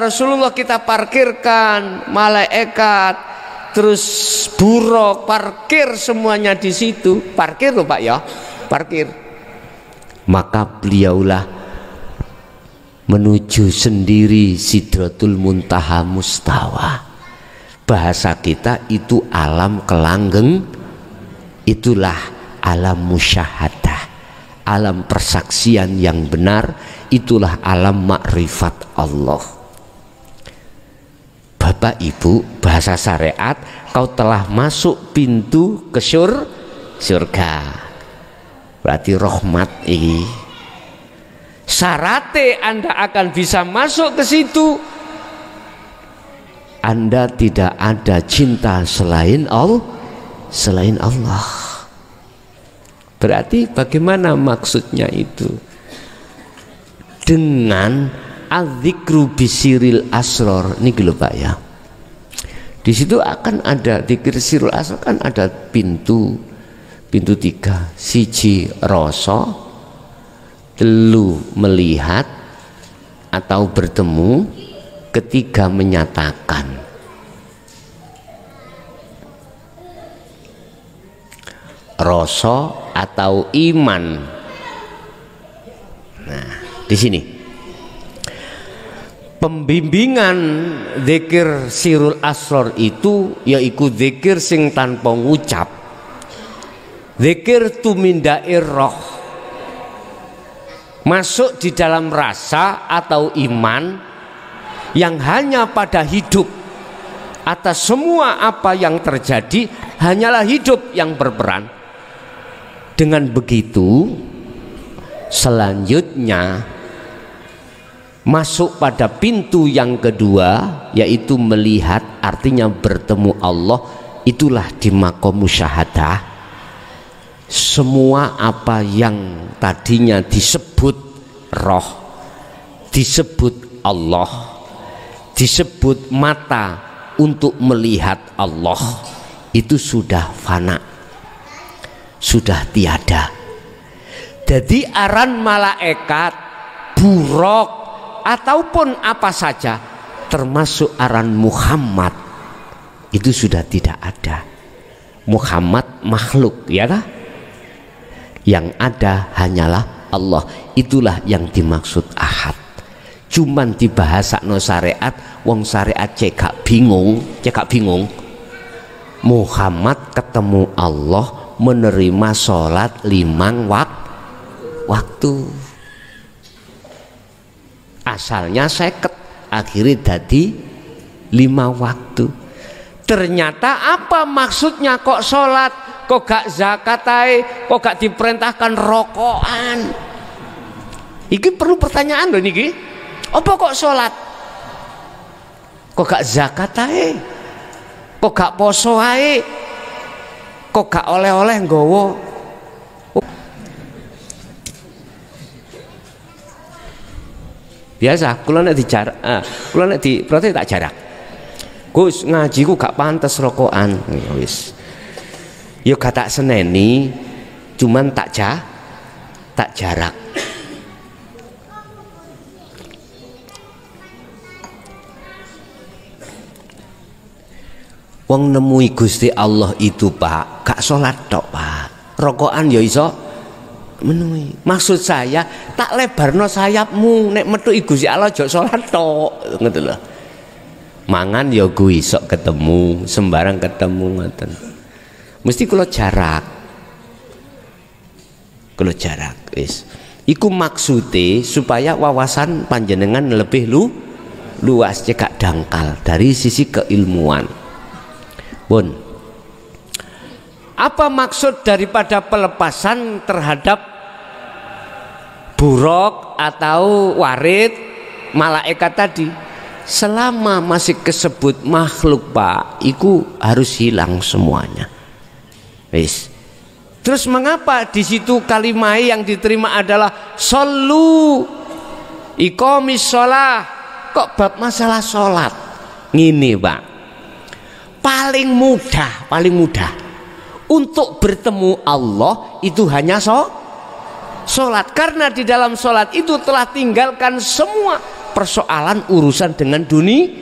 Rasulullah kita parkirkan, malaikat, terus buruk parkir semuanya di situ, parkir loh Pak ya, parkir. Maka beliaulah menuju sendiri Sidratul Muntaha Mustawa. Bahasa kita itu alam kelanggeng, itulah alam musyahadah, alam persaksian yang benar, itulah alam makrifat Allah. Bapak Ibu, bahasa syariat, kau telah masuk pintu ke surga, berarti rahmat ini. Syaratnya Anda akan bisa masuk ke situ, Anda tidak ada cinta selain Allah. Berarti bagaimana maksudnya itu? Dengan adzikru bisiril asror, ini gitu Pak ya. Di situ akan ada dzikir sirul asror, kan ada pintu 3, siji rasa, telu melihat atau bertemu, ketiga menyatakan. Rasa atau iman. Nah, di sini pembimbingan zikir sirul asror itu yaiku zikir sing tanpa ngucap, zikir tumindair roh, masuk di dalam rasa atau iman yang hanya pada hidup. Atas semua apa yang terjadi hanyalah hidup yang berperan. Dengan begitu selanjutnya masuk pada pintu yang kedua, yaitu melihat, artinya bertemu Allah. Itulah di maqam musyahadah. Semua apa yang tadinya disebut roh, disebut Allah, disebut mata untuk melihat Allah, itu sudah fana, sudah tiada. Jadi aran malaikat, buruk ataupun apa saja, termasuk aran Muhammad, itu sudah tidak ada. Muhammad makhluk, ya kah? Yang ada hanyalah Allah. Itulah yang dimaksud ahad. Cuman dibahas no syariat, wong syariat cekak bingung. Muhammad ketemu Allah, menerima sholat 5 waktu. Asalnya 50, akhirnya jadi 5 waktu. Ternyata apa maksudnya kok sholat, kok gak zakatai, kok gak diperintahkan rokokan? Iki perlu pertanyaan loh niki. Apa kok sholat, kok gak zakatai, kok gak poso ae, kok gak oleh-oleh nggawa? Biasa, kula nek dijarak, kula nek diprotes tak jarak. Gus, ngajiku gak pantes rokokan. Ya wis. Yo gak tak seneni, cuman tak jarak. Wong nemui Gusti Allah itu Pak, gak sholat tok Pak, rokokan ya iso menemui. Maksud saya tak lebarno sayapmu, nek metu Gusti Allah aja sholat tok, ngono lho. Mangan ya kuwi sok ketemu, sembarang ketemu ngoten. Mesti kula jarak. Wis. Iku maksude supaya wawasan panjenengan lebih luas, cekak dangkal dari sisi keilmuan. Bun, apa maksud daripada pelepasan terhadap buruk atau warid malaikat tadi? Selama masih kesebut makhluk Pak, itu harus hilang semuanya. Wis. Terus mengapa di situ kalimat yang diterima adalah shollu iqamis sholah? Kok bab masalah sholat? Ngini Pak, paling mudah untuk bertemu Allah itu hanya sholat, karena di dalam sholat itu telah tinggalkan semua persoalan urusan dengan dunia.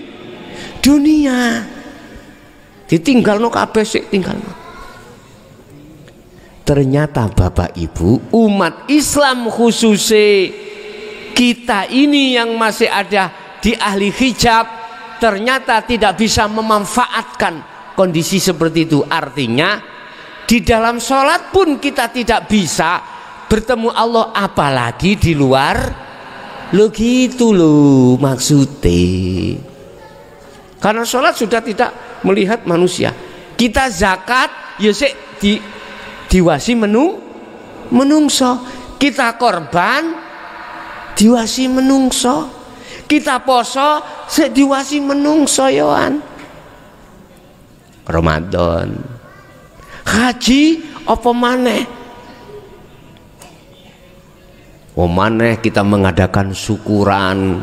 Ditinggalno kabeh sik tinggalno. Ternyata Bapak Ibu, umat Islam khususnya kita ini yang masih ada di ahli hijab, ternyata tidak bisa memanfaatkan kondisi seperti itu. Artinya di dalam sholat pun kita tidak bisa bertemu Allah, apalagi di luar. Lo gitu lo maksudnya. Karena sholat sudah tidak melihat manusia. Kita zakat ya sik diwasi menungso. Kita korban diwasi menungso. Kita poso sik diwasi menungso yoan. Ramadan, haji apa maneh? Maneh kita mengadakan syukuran,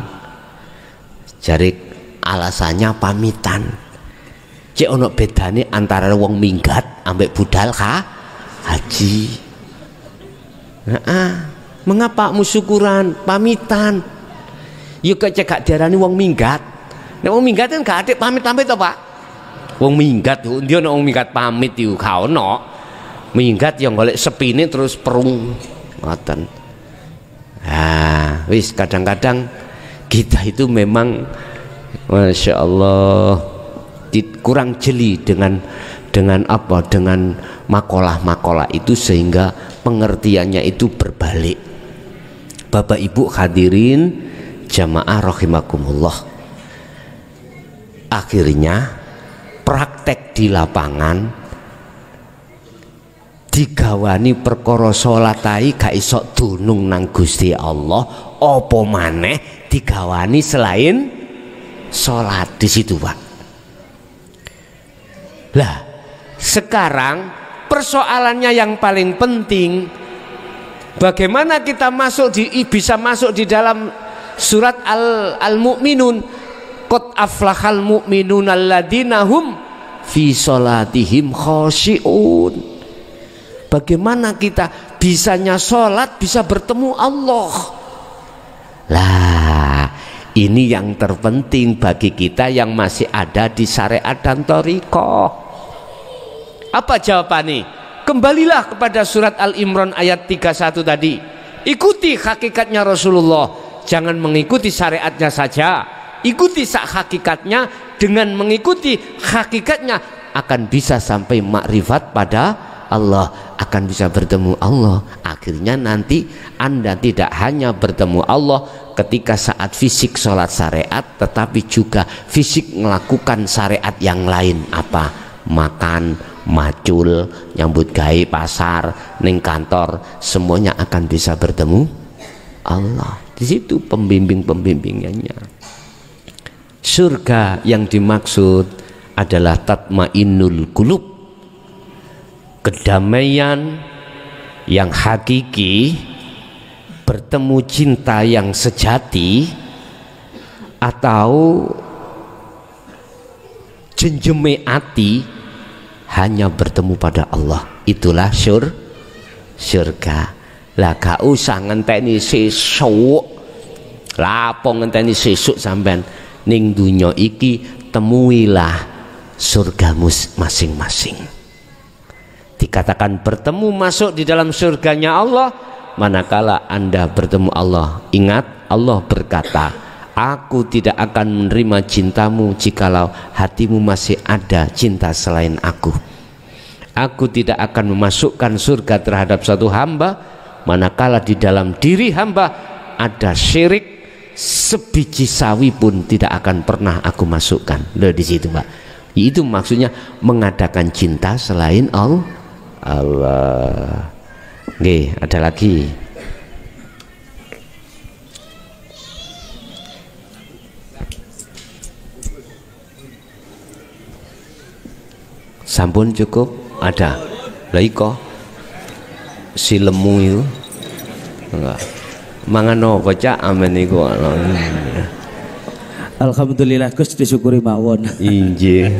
jari alasannya pamitan. Cek ono bedane antara wong minggat ambek budal haji. Mengapa syukuran pamitan? Yuk cek diarani wong minggat. Nek wong minggat kan gak ada pamit-pamit to, Pak. Wong minggat yo ndi ono wong minggat pamit yo gak ono. Minggat yo golek sepine terus perung ngoten. Wis kadang-kadang kita itu memang Masya Allah kurang jeli dengan apa, dengan makalah-makalah itu, sehingga pengertiannya itu berbalik. Bapak Ibu hadirin jamaah rahimakumullah, akhirnya praktek di lapangan digawani perkara salat ae gak iso dunung nang Gusti Allah, apa maneh digawani selain salat di situ, Pak. Lah, sekarang persoalannya yang paling penting, bagaimana kita bisa masuk di dalam surat Al-Mu'minun, qad aflahal mu'minun alladzina hum fi sholatihim khashi'un. Bagaimana kita bisanya sholat bisa bertemu Allah? Lah, ini yang terpenting bagi kita yang masih ada di syariat dan thariqah. Apa jawabannya? Kembalilah kepada surat Al-Imran ayat 31 tadi. Ikuti hakikatnya Rasulullah, jangan mengikuti syariatnya saja. Ikuti hakikatnya, dengan mengikuti hakikatnya akan bisa sampai makrifat pada Allah, akan bisa bertemu Allah. Akhirnya nanti Anda tidak hanya bertemu Allah ketika saat fisik sholat syariat, tetapi juga fisik melakukan syariat yang lain. Apa? Makan, macul, nyambut gawe pasar, ning kantor, semuanya akan bisa bertemu Allah. Di situ pembimbing-pembimbingannya. Surga yang dimaksud adalah tatmainnul qulub, kedamaian yang hakiki, bertemu cinta yang sejati, atau jenjeme ati hanya bertemu pada Allah. Itulah surga. Lah gak usah ngenteni sesuk, lapo ngenteni sesuk sampean, ning dunya iki temuilah surgamu masing-masing. Dikatakan bertemu masuk di dalam surganya Allah manakala Anda bertemu Allah. Ingat, Allah berkata, aku tidak akan menerima cintamu jikalau hatimu masih ada cinta selain aku. Aku tidak akan memasukkan surga terhadap satu hamba manakala di dalam diri hamba ada syirik, sebiji sawi pun tidak akan pernah aku masukkan. Loh, di situ, Pak. Itu maksudnya mengadakan cinta selain Allah. Oke, ada lagi. Sampun cukup? Ada. Lah iko si lemu itu enggak mangan apa cak amen iku.
Alhamdulillah Gus, disyukuri mawon.
Injih.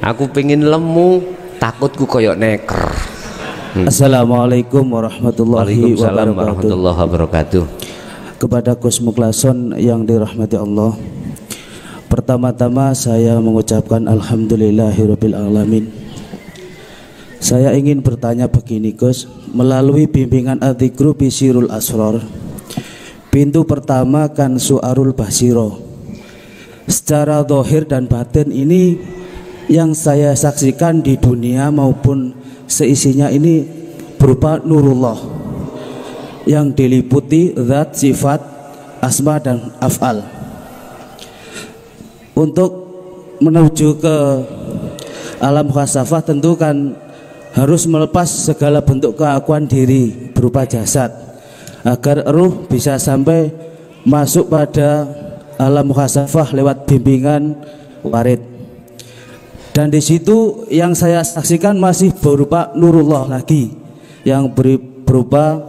Aku pengen lemu, takutku koyok neker.
Assalamualaikum warahmatullahi
wabarakatuh.
Kepada Gus Mukhlason yang dirahmati Allah, pertama-tama saya mengucapkan alhamdulillahirabbil alamin. Saya ingin bertanya begini Gus, melalui bimbingan Adzikru Bisirul Asror, pintu pertama kan Su'arul Basiro. Secara zahir dan batin ini yang saya saksikan di dunia maupun seisinya ini berupa nurullah yang diliputi zat, sifat, asma dan af'al. Untuk menuju ke alam khasafah tentu kan harus melepas segala bentuk keakuan diri berupa jasad agar ruh bisa sampai masuk pada alam khasafah lewat bimbingan warid. Dan di situ yang saya saksikan masih berupa nurullah lagi yang berupa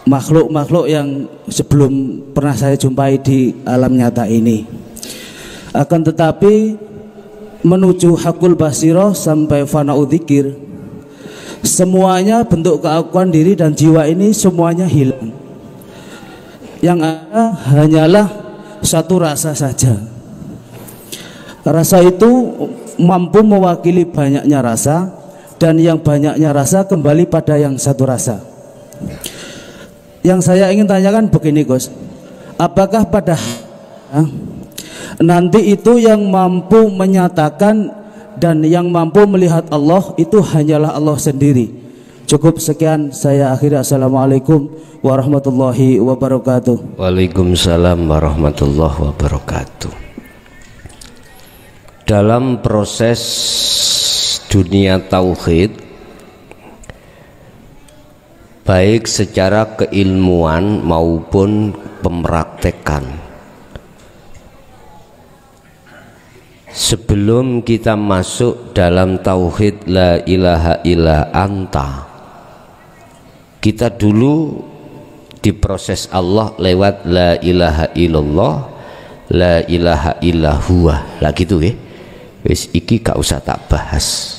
makhluk-makhluk yang sebelum pernah saya jumpai di alam nyata ini. Akan tetapi menuju hakul basiroh sampai fana'u dzikir, semuanya bentuk keakuan diri dan jiwa ini semuanya hilang. Yang ada hanyalah satu rasa saja. Rasa itu mampu mewakili banyaknya rasa, dan yang banyaknya rasa kembali pada yang satu rasa. Yang saya ingin tanyakan begini Gus, apakah pada nanti itu yang mampu menyatakan dan yang mampu melihat Allah itu hanyalah Allah sendiri? Cukup sekian, saya akhiri. Assalamualaikum warahmatullahi wabarakatuh.
Waalaikumsalam warahmatullahi wabarakatuh. Dalam proses dunia tauhid, baik secara keilmuan maupun pemraktekan, sebelum kita masuk dalam tauhid la ilaha illa anta, kita dulu diproses Allah lewat la ilaha illallah, la ilaha illa huwa. Lah gitu ya. Wis iki gak usah tak bahas.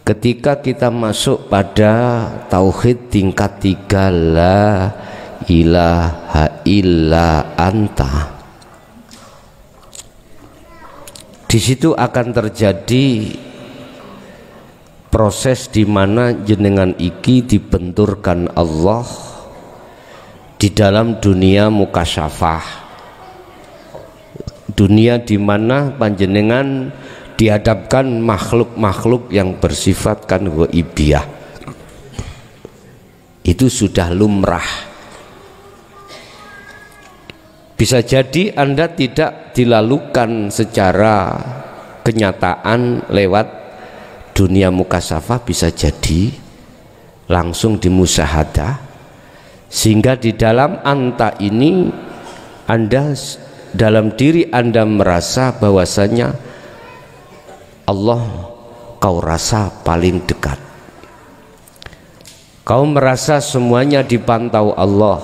Ketika kita masuk pada tauhid tingkat 3 la ilaha illa anta, di situ akan terjadi proses di mana jenengan iki dibenturkan Allah di dalam dunia mukasyafah, dunia di mana panjenengan dihadapkan makhluk-makhluk yang bersifat ghaibiyah. Itu sudah lumrah. Bisa jadi Anda tidak dilalukan secara kenyataan lewat dunia mukasyafah, bisa jadi langsung di musyahadah, sehingga di dalam anta ini Anda, dalam diri Anda merasa bahwasanya Allah kau rasa paling dekat. Kau merasa semuanya dipantau Allah.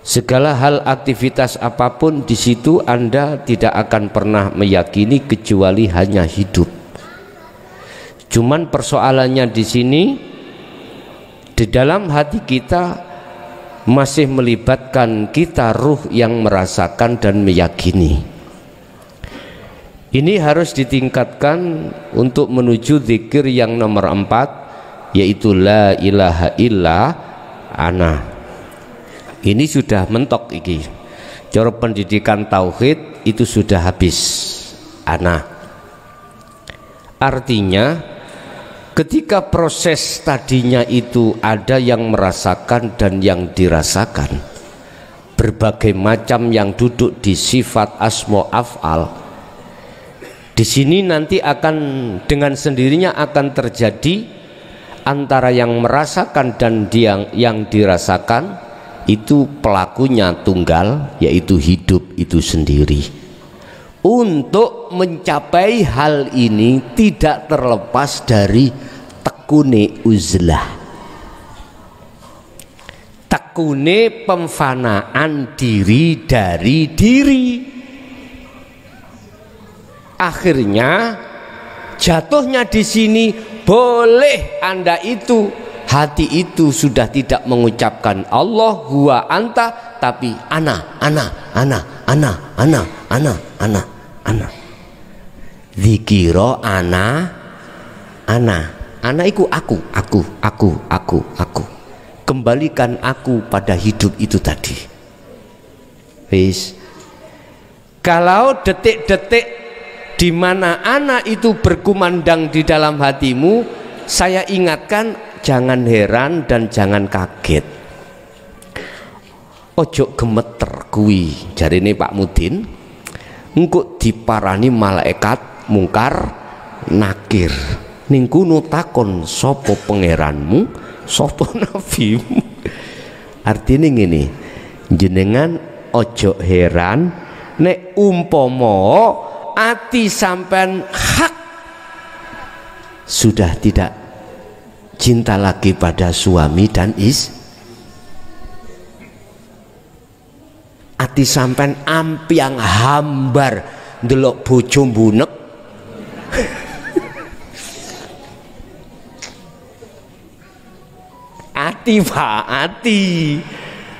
Segala hal aktivitas apapun di situ Anda tidak akan pernah meyakini kecuali hanya hidup. Cuman persoalannya di sini, di dalam hati kita masih melibatkan kita ruh yang merasakan dan meyakini. Ini harus ditingkatkan untuk menuju zikir yang nomor 4, yaitu la ilaha illa ana. Ini sudah mentok iki. Cara pendidikan tauhid itu sudah habis. Ana. Artinya ketika proses tadinya itu ada yang merasakan dan yang dirasakan, berbagai macam yang duduk di sifat asma af'al, di sini nanti akan dengan sendirinya akan terjadi antara yang merasakan dan yang dirasakan itu pelakunya tunggal, yaitu hidup itu sendiri. Untuk mencapai hal ini tidak terlepas dari tekune uzlah, tekune pemfanaan diri dari diri. Akhirnya jatuhnya di sini, boleh Anda itu hati itu sudah tidak mengucapkan Allah huwa anta, tapi ana zikiro ana iku aku. Kembalikan aku pada hidup itu tadi. Wis. Kalau detik-detik di mana anak itu berkumandang di dalam hatimu, saya ingatkan, jangan heran dan jangan kaget. Ojo gemeter kuwi, jarine Pak Mudin, engko diparani malaikat mungkar nakir. Ning kuno takon sapa pangeranmu, sapa nabimu. Artine ngene, jenengan ojo heran nek umpama ati sampean hak sudah tidak cinta lagi pada suami dan ati sampean ampiang hambar ndelok bojo mbunek ati Pak, ati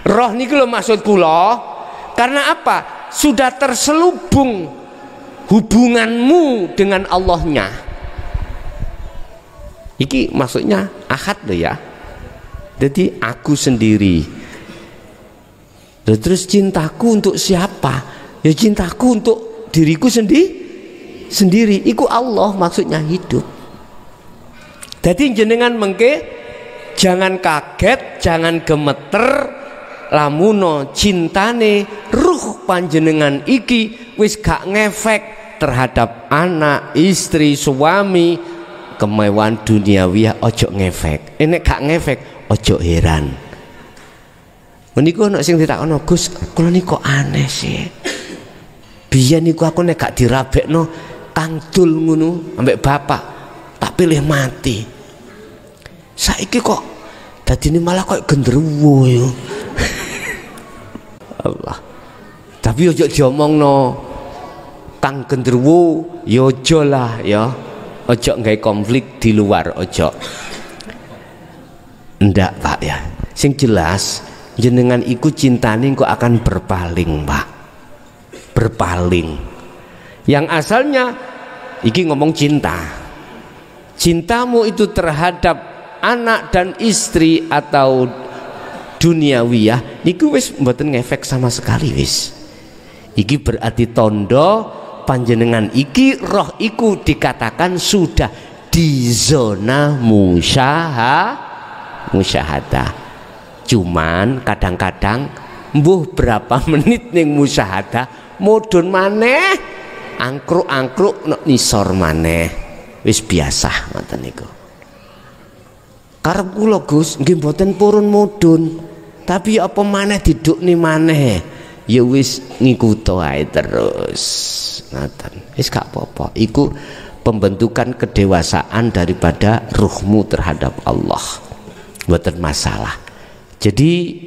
roh niku lho maksud kula. Karena apa? Sudah terselubung hubunganmu dengan Allahnya. Iki maksudnya ahad loh ya. Jadi aku sendiri.
Terus cintaku untuk siapa? Ya cintaku untuk diriku sendiri. Iku Allah maksudnya hidup. Jadi jenengan mengke jangan kaget, jangan gemeter lamuno cintane ruh panjenengan iki wis gak ngefek terhadap anak, istri, suami, kemewahan duniawi. Ojo ngefek. Nek gak ngefek ojo heran. Meniku ana sing ditakono, Gus, kula niku aneh sih. Biyen niku aku nek gak dirabekno kangdul ngono ambek bapak tak pilih mati. Saiki kok dadine malah kok genderuwo yo. Allah. Tapi ojo diomongno kang genderuwo yo aja lah ya. Ojo nggawe konflik di luar, ojo. Ndak Pak ya. Sing jelas jenengan iku cintane kok akan berpaling, Pak. Berpaling. Yang asalnya iki ngomong cinta. Cintamu itu terhadap anak dan istri atau duniawiyah niku wis mboten ngefek sama sekali wis. Iki berarti tondo panjenengan iki roh iku dikatakan sudah di zona musyahadah. Cuman kadang-kadang mbuh berapa menit ning musyahadah mudhun maneh angkruk-angkruk nek nisor maneh wis biasa ngoten niku. Karep kula Gus nggih mboten purun mudhun, tapi apa maneh didukni maneh ya wis ngikuto ae terus ngoten. Wis gak apa-apa. Iku pembentukan kedewasaan daripada ruhmu terhadap Allah. Mboten masalah. Jadi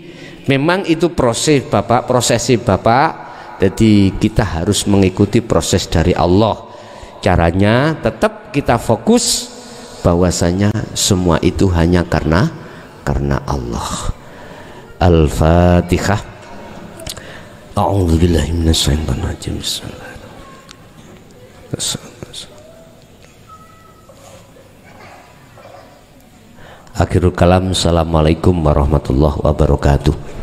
memang itu prosesi Bapak. Jadi kita harus mengikuti proses dari Allah. Caranya tetap kita fokus bahwasanya semua itu hanya karena Allah. Al-Fatihah. A'udzubillahi minasyaitonir rajim. Akhirul kalam. Assalamualaikum warahmatullahi wabarakatuh.